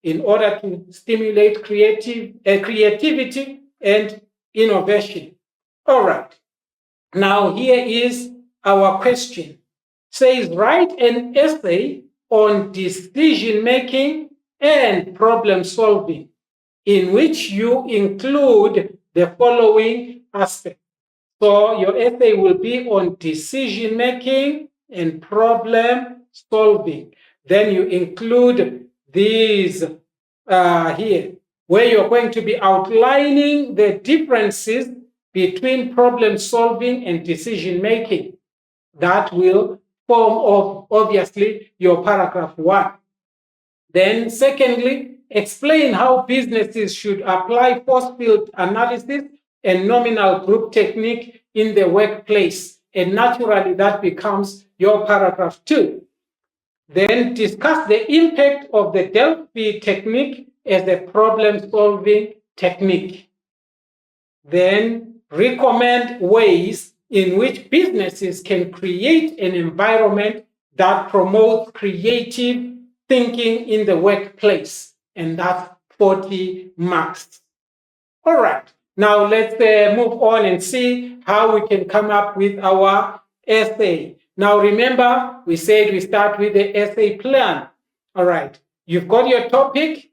in order to stimulate creativity and innovation. All right. Now here is our question. Says write an essay on decision making and problem solving in which you include the following aspects. So your essay will be on decision making and problem solving. Then you include these here, where you're going to be outlining the differences between problem solving and decision making. That will form obviously your paragraph 1. Then secondly, explain how businesses should apply post-field analysis and nominal group technique in the workplace. And naturally, that becomes your paragraph 2. Then discuss the impact of the Delphi technique as a problem-solving technique. Then recommend ways in which businesses can create an environment that promotes creative thinking in the workplace. And that's 40 marks. All right. Now let's move on and see how we can come up with our essay. Now remember, we said we start with the essay plan. All right. You've got your topic,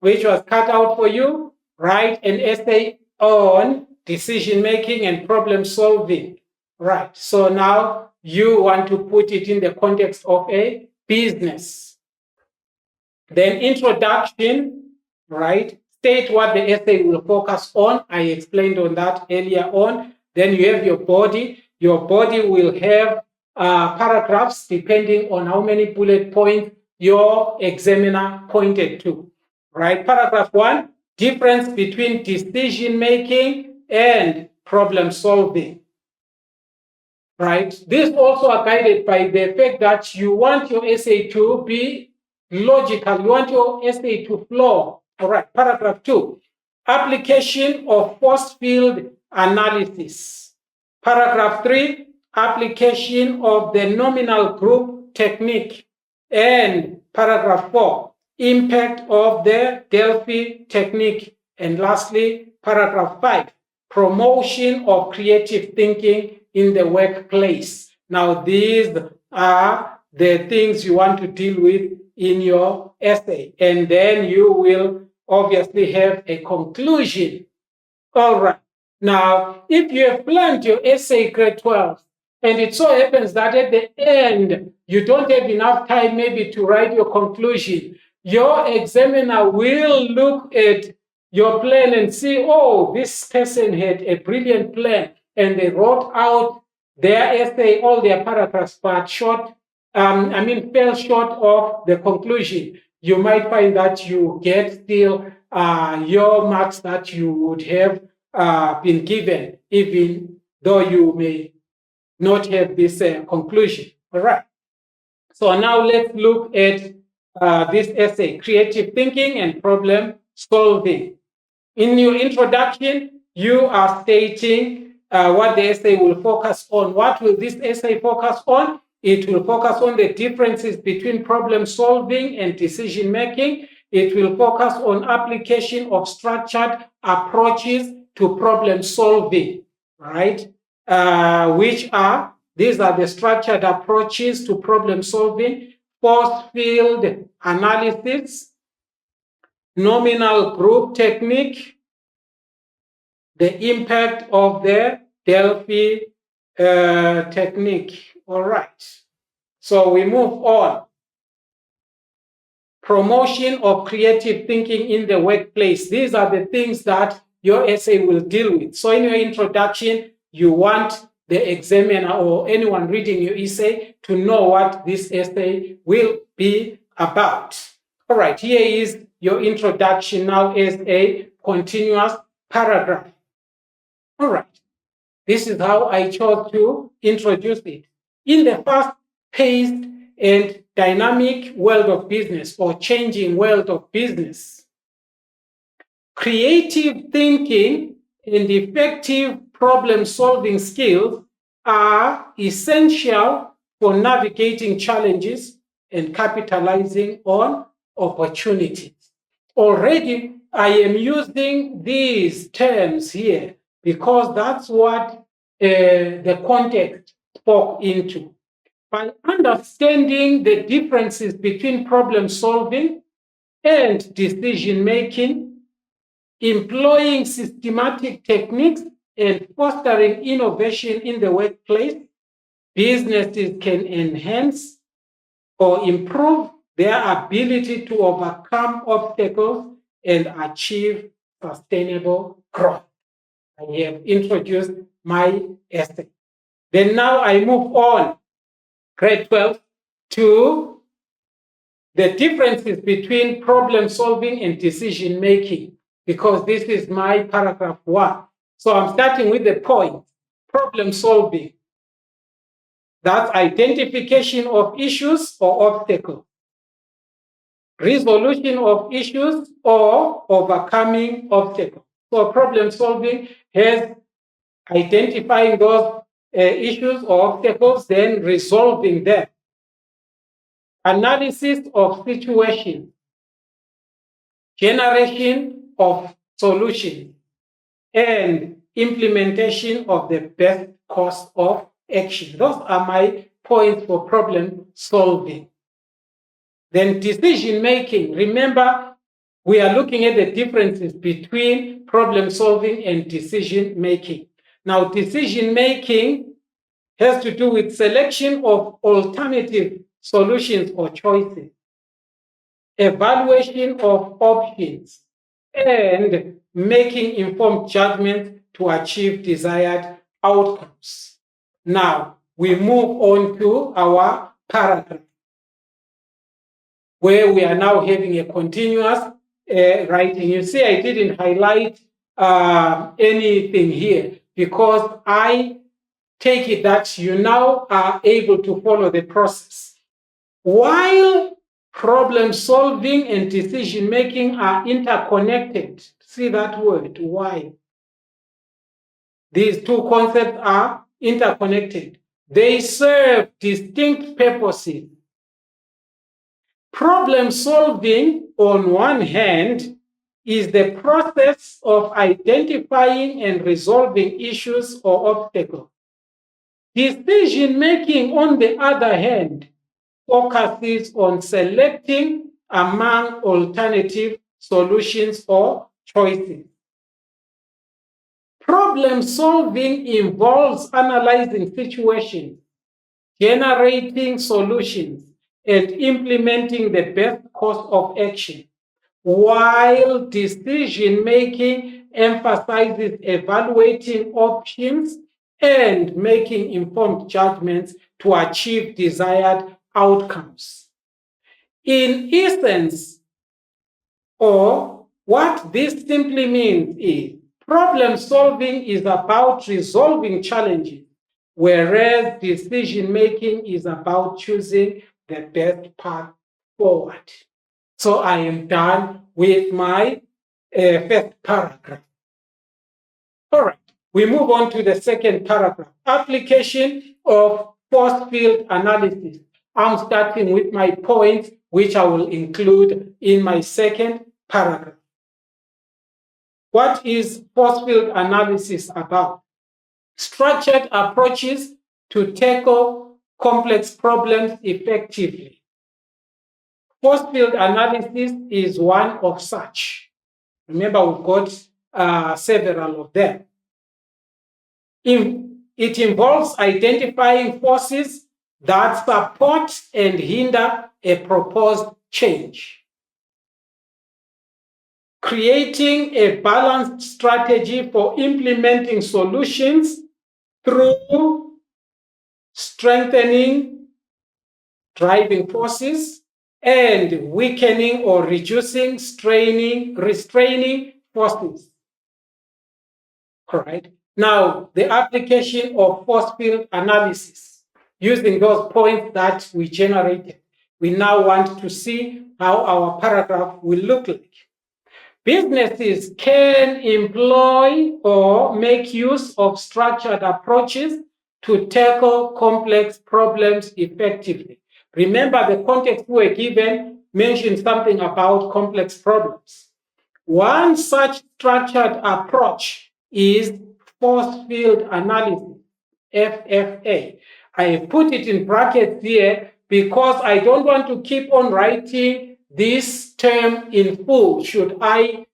which was cut out for you. Write an essay on decision making and problem solving. Right. So now you want to put it in the context of a business. Then introduction, right? State what the essay will focus on. I explained on that earlier on. Then you have your body. Your body will have paragraphs depending on how many bullet points your examiner pointed to, right? Paragraph 1, difference between decision making and problem solving, right? These also are guided by the fact that you want your essay to be logical. You want your essay to flow. All right, paragraph 2, application of post-field analysis. Paragraph 3, application of the nominal group technique. And paragraph 4, impact of the Delphi technique. And lastly, paragraph 5, promotion of creative thinking in the workplace. Now, these are the things you want to deal with in your essay. And then you will obviously have a conclusion. All right. Now, if you have planned your essay grade 12, and it so happens that at the end, you don't have enough time maybe to write your conclusion, your examiner will look at your plan and see, oh, this person had a brilliant plan, and they wrote out their essay, all their paragraphs, but fell short of the conclusion. You might find that you get still your marks that you would have been given, even though you may not have this conclusion. All right. So now let's look at this essay, creative thinking and problem solving. In your introduction, you are stating what the essay will focus on. What will this essay focus on? It will focus on the differences between problem solving and decision making. It will focus on application of structured approaches to problem solving, right? These are the structured approaches to problem solving: post-field analysis, nominal group technique, the impact of the Delphi technique. All right. So we move on. Promotion of creative thinking in the workplace. These are the things that your essay will deal with. So in your introduction, you want the examiner or anyone reading your essay to know what this essay will be about. All right, here is your introduction now as a continuous paragraph. All right, this is how I chose to introduce it. In the fast-paced and dynamic world of business or changing world of business, creative thinking and effective problem-solving skills are essential for navigating challenges and capitalizing on opportunities. Already, I am using these terms here because that's what the context spoke into. By understanding the differences between problem solving and decision making, employing systematic techniques, and fostering innovation in the workplace, businesses can enhance or improve their ability to overcome obstacles and achieve sustainable growth. I have introduced my essay. Then now I move on, grade 12, to the differences between problem solving and decision making, because this is my paragraph 1. So I'm starting with the point, problem solving. That's identification of issues or obstacles, resolution of issues or overcoming obstacles. So problem solving has identifying those issues or obstacles, then resolving them. Analysis of situations, generation of solutions, and implementation of the best course of action. Those are my points for problem solving. Then decision making. Remember, we are looking at the differences between problem solving and decision making. Now, decision making has to do with selection of alternative solutions or choices, evaluation of options, and making informed judgments to achieve desired outcomes. Now, we move on to our paragraph, where we are now having a continuous writing. You see, I didn't highlight anything here because I take it that you now are able to follow the process. While problem solving and decision making are interconnected, see that word, why? These two concepts are interconnected. They serve distinct purposes. Problem solving, on one hand, is the process of identifying and resolving issues or obstacles. Decision making, on the other hand, focuses on selecting among alternative solutions or choices. Problem solving involves analyzing situations, generating solutions, and implementing the best course of action, while decision making emphasizes evaluating options and making informed judgments to achieve desired outcomes. In essence, or what this simply means is problem solving is about resolving challenges, whereas decision making is about choosing the best path forward. So I am done with my first paragraph. All right, we move on to the second paragraph. Application of force field analysis. I'm starting with my points, which I will include in my second paragraph. What is force field analysis about? Structured approaches to tackle complex problems effectively. Force field analysis is one of such. Remember, we've got several of them. It It involves identifying forces that support and hinder a proposed change. Creating a balanced strategy for implementing solutions through strengthening driving forces and weakening or reducing, restraining forces. Correct. Now, the application of force field analysis using those points that we generated. We now want to see how our paragraph will look like. Businesses can employ or make use of structured approaches to tackle complex problems effectively. Remember, the context we were given mentioned something about complex problems. One such structured approach is force field analysis, FFA. I put it in brackets here because I don't want to keep on writing this term in full. Should I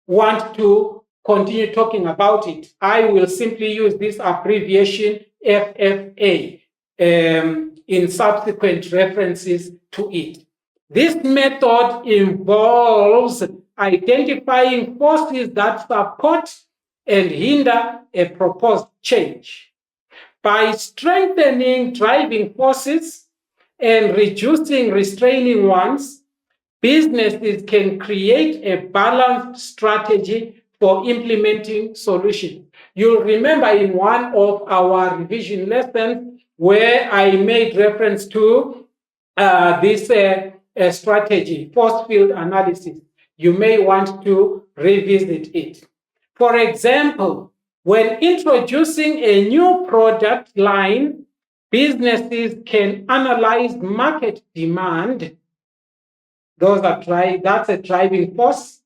want to continue talking about it, I will simply use this abbreviation FFA in subsequent references to it. This method involves identifying forces that support and hinder a proposed change. By strengthening driving forces and reducing restraining ones, businesses can create a balanced strategy for implementing solutions. You'll remember in one of our revision lessons where I made reference to this strategy, force field analysis. You may want to revisit it. For example, when introducing a new product line, businesses can analyze market demand. That's a driving force,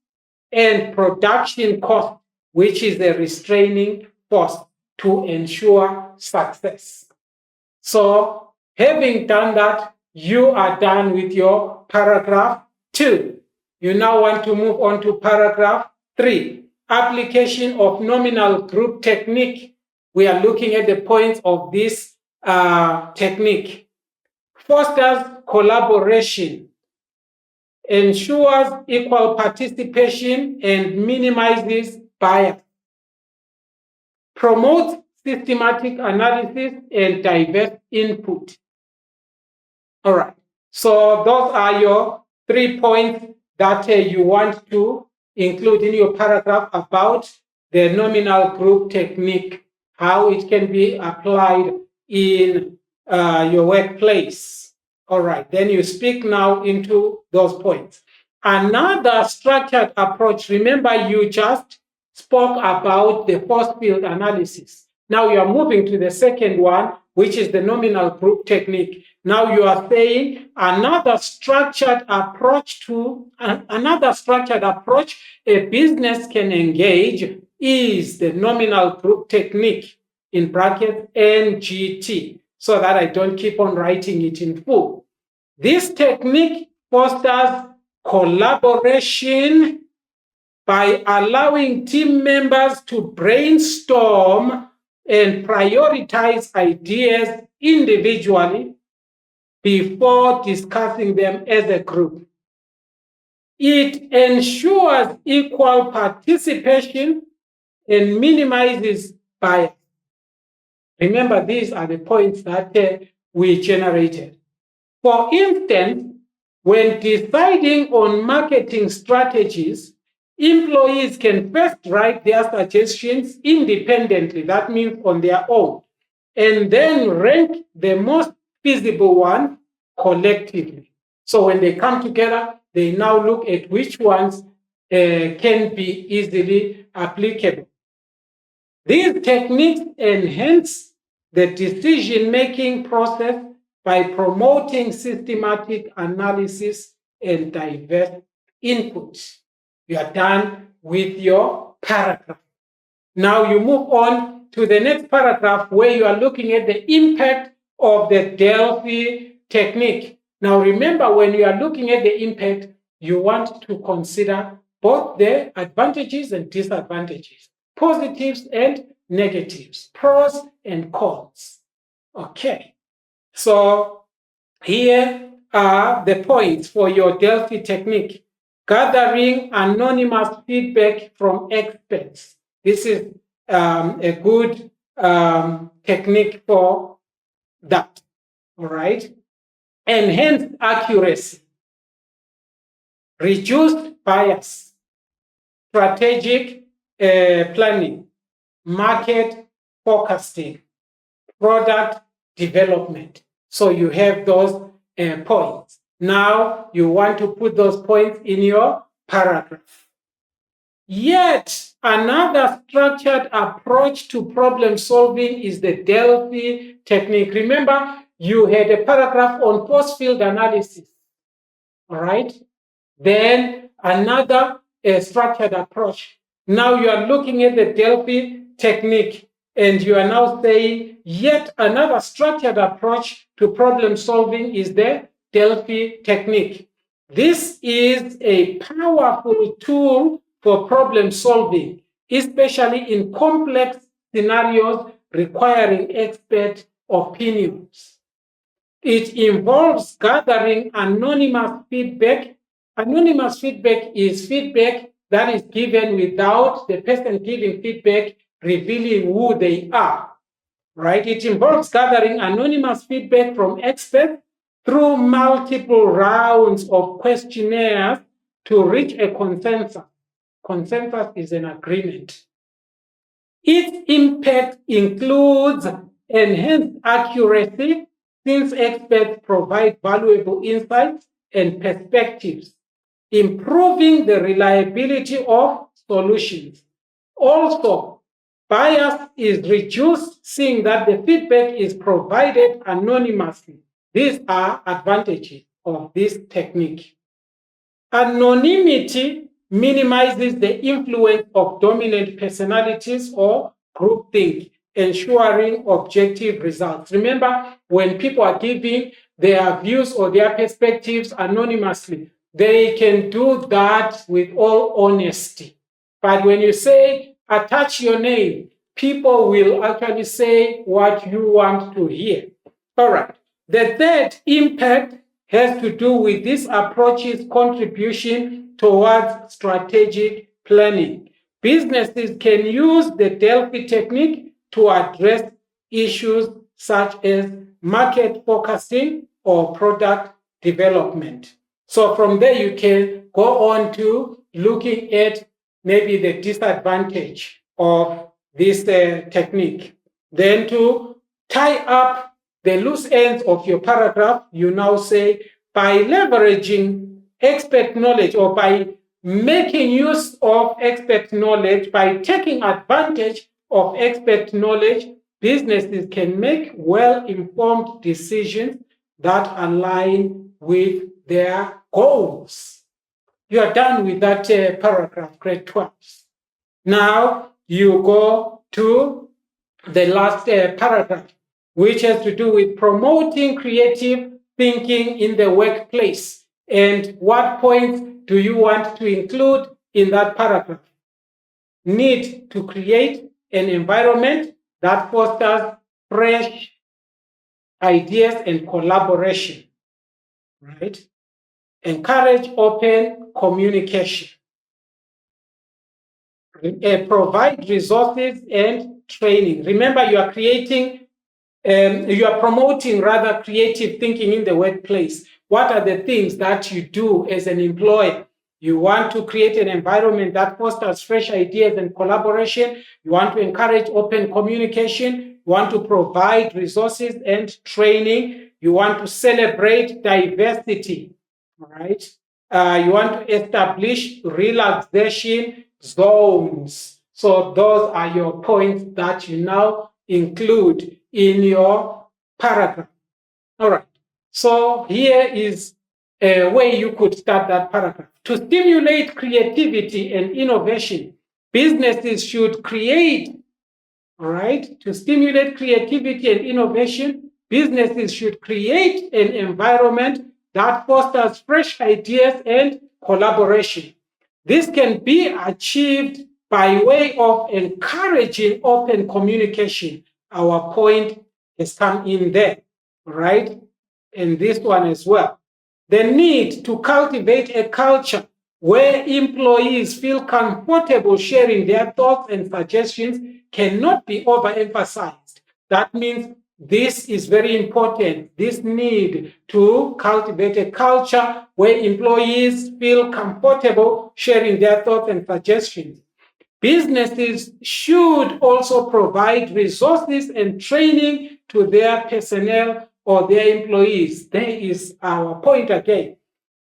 and production cost, which is a restraining force to ensure success. So, having done that, you are done with your paragraph 2. You now want to move on to paragraph 3. Application of nominal group technique. We are looking at the points of this technique. Fosters collaboration, ensures equal participation, and minimizes bias. Promotes systematic analysis and diverse input. All right. So those are your 3 points that you want to include in your paragraph about the nominal group technique, how it can be applied in your workplace. All right. Then you speak now into those points. Another structured approach, remember you just spoke about the force field analysis. Now you are moving to the second one, which is the nominal group technique. Now you are saying another structured approach a business can engage is the nominal group technique, in brackets NGT, so that I don't keep on writing it in full. This technique fosters collaboration by allowing team members to brainstorm and prioritize ideas individually before discussing them as a group. It ensures equal participation and minimizes bias. Remember, these are the points that we generated. For instance, when deciding on marketing strategies, employees can first write their suggestions independently, that means on their own, and then rank the most feasible one collectively. So when they come together, they now look at which ones can be easily applicable. These techniques enhance the decision-making process by promoting systematic analysis and diverse input. You are done with your paragraph. Now you move on to the next paragraph where you are looking at the impact of the Delphi technique. Now remember, when you are looking at the impact, you want to consider both the advantages and disadvantages, positives and negatives, pros and cons. Okay, so here are the points for your Delphi technique. Gathering anonymous feedback from experts. This is a good technique for that. All right. Enhanced accuracy, reduced bias, strategic planning, market forecasting, product development. So you have those points. Now you want to put those points in your paragraph. Yet another structured approach to problem solving is the Delphi technique. Remember, you had a paragraph on force field analysis. All right. Then another structured approach. Now you are looking at the Delphi technique and you are now saying yet another structured approach to problem solving is the Delphi technique. This is a powerful tool for problem solving, especially in complex scenarios requiring expert opinions. It involves gathering anonymous feedback. Anonymous feedback is feedback that is given without the person giving feedback revealing who they are, right? It involves gathering anonymous feedback from experts through multiple rounds of questionnaires to reach a consensus. Consensus is an agreement. Its impact includes enhanced accuracy, since experts provide valuable insights and perspectives, improving the reliability of solutions. Also, bias is reduced, seeing that the feedback is provided anonymously. These are advantages of this technique. Anonymity minimizes the influence of dominant personalities or groupthink, ensuring objective results. Remember, when people are giving their views or their perspectives anonymously, they can do that with all honesty. But when you say, attach your name, people will actually say what you want to hear. All right. The third impact has to do with this approach's contribution towards strategic planning. Businesses can use the Delphi technique to address issues such as market focusing or product development. So from there, you can go on to looking at maybe the disadvantage of this technique. Then to tie up the loose ends of your paragraph, you now say, by leveraging expert knowledge or by making use of expert knowledge, by taking advantage of expert knowledge, businesses can make well-informed decisions that align with their goals. You are done with that paragraph, grade 12. Now you go to the last paragraph, which has to do with promoting creative thinking in the workplace. And what points do you want to include in that paragraph? Need to create an environment that fosters fresh ideas and collaboration, right? Encourage open communication. Provide resources and training. Remember, you are promoting rather creative thinking in the workplace. What are the things that you do as an employer? You want to create an environment that fosters fresh ideas and collaboration. You want to encourage open communication. You want to provide resources and training. You want to celebrate diversity, right? You want to establish relaxation zones. So those are your points that you now include in your paragraph. All right. So here is a way you could start that paragraph. To stimulate creativity and innovation, businesses should create, all right? To stimulate creativity and innovation, businesses should create an environment that fosters fresh ideas and collaboration. This can be achieved by way of encouraging open communication. Our point has come in there, right? And this one as well. The need to cultivate a culture where employees feel comfortable sharing their thoughts and suggestions cannot be overemphasized. That means this is very important. This need to cultivate a culture where employees feel comfortable sharing their thoughts and suggestions. Businesses should also provide resources and training to their personnel or their employees. There is our point again.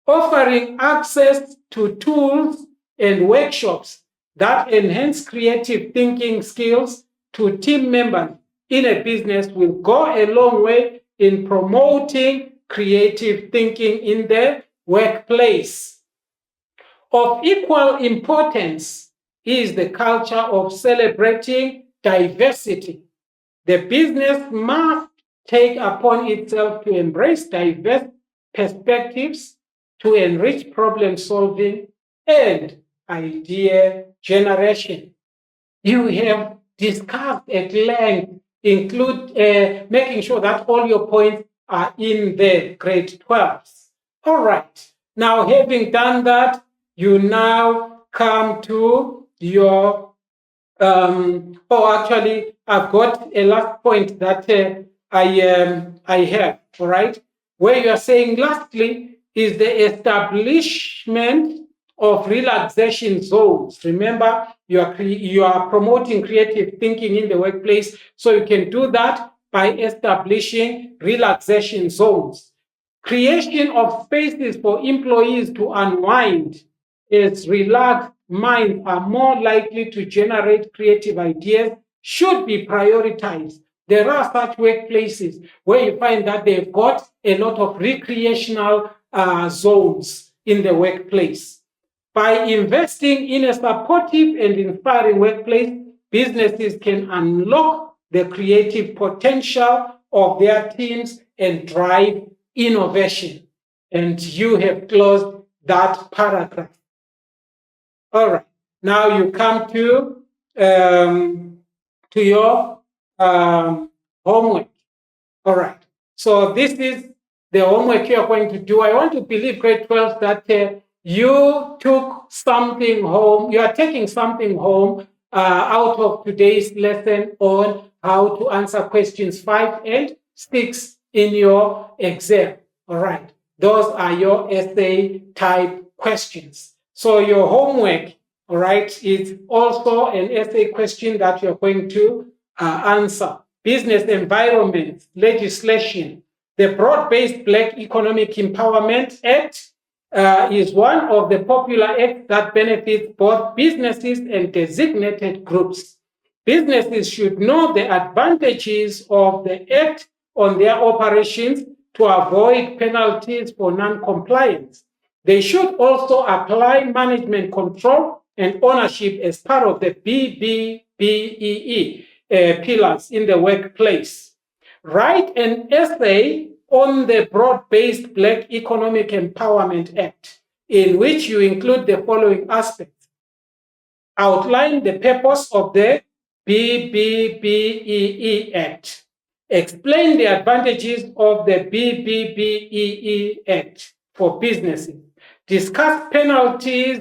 Offering access to tools and workshops that enhance creative thinking skills to team members in a business will go a long way in promoting creative thinking in the workplace. Of equal importance is the culture of celebrating diversity. The business must take upon itself to embrace diverse perspectives to enrich problem solving and idea generation. You have discussed at length, include making sure that all your points are in the grade 12s. All right. Now, having done that, you now come to your actually, I've got a last point that I have, all right, where you are saying lastly is the establishment of relaxation zones. Remember, you are promoting creative thinking in the workplace, so you can do that by establishing relaxation zones. Creation of spaces for employees to unwind as relaxed minds are more likely to generate creative ideas should be prioritized. There are such workplaces where you find that they've got a lot of recreational zones in the workplace. By investing in a supportive and inspiring workplace, businesses can unlock the creative potential of their teams and drive innovation. And you have closed that paragraph. All right. Now you come to your homework. All right. So this is the homework you are going to do. I want to believe grade 12 that you took something home. You are taking something home out of today's lesson on how to answer questions 5 and 6 in your exam. All right. Those are your essay type questions. So your homework, all right, is also an essay question that you're going to answer. Business environment legislation. The Broad-Based Black Economic Empowerment Act is one of the popular acts that benefits both businesses and designated groups. Businesses should know the advantages of the act on their operations to avoid penalties for non-compliance. They should also apply management control and ownership as part of the BBBEE pillars in the workplace. Write an essay on the Broad-Based Black Economic Empowerment Act, in which you include the following aspects. Outline the purpose of the BBBEE Act. Explain the advantages of the BBBEE Act for businesses. Discuss penalties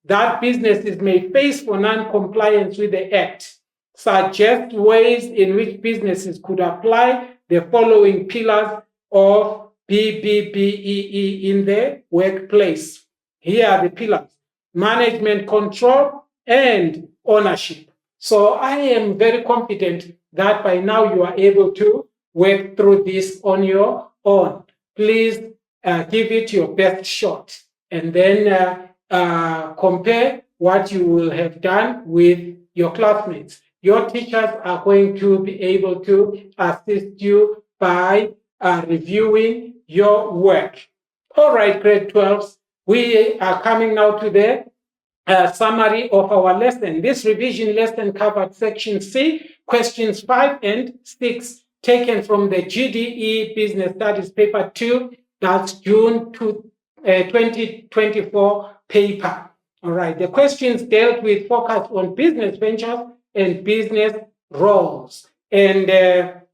that businesses may face for non-compliance with the Act. Suggest ways in which businesses could apply the following pillars of BBBEE in the workplace. Here are the pillars: management control and ownership. So I am very confident that by now you are able to work through this on your own. Please give it your best shot and then compare what you will have done with your classmates. Your teachers are going to be able to assist you by reviewing your work. All right, grade 12s, we are coming now to the summary of our lesson. This revision lesson covered section C, questions 5 and 6, taken from the GDE Business Studies paper 2, that's June 2024 paper. All right. The questions dealt with focus on business ventures and business roles. And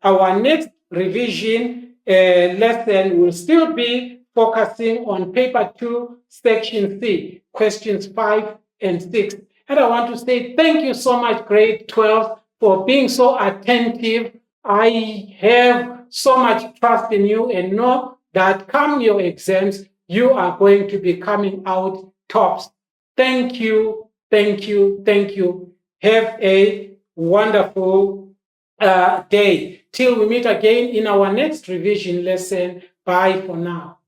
our next revision lesson will still be focusing on paper 2, section C, questions 5 and 6. And I want to say thank you so much, grade 12, for being so attentive. I have so much trust in you and know that come your exams, you are going to be coming out tops. Thank you, thank you, thank you. Have a wonderful day. Till we meet again in our next revision lesson. Bye for now.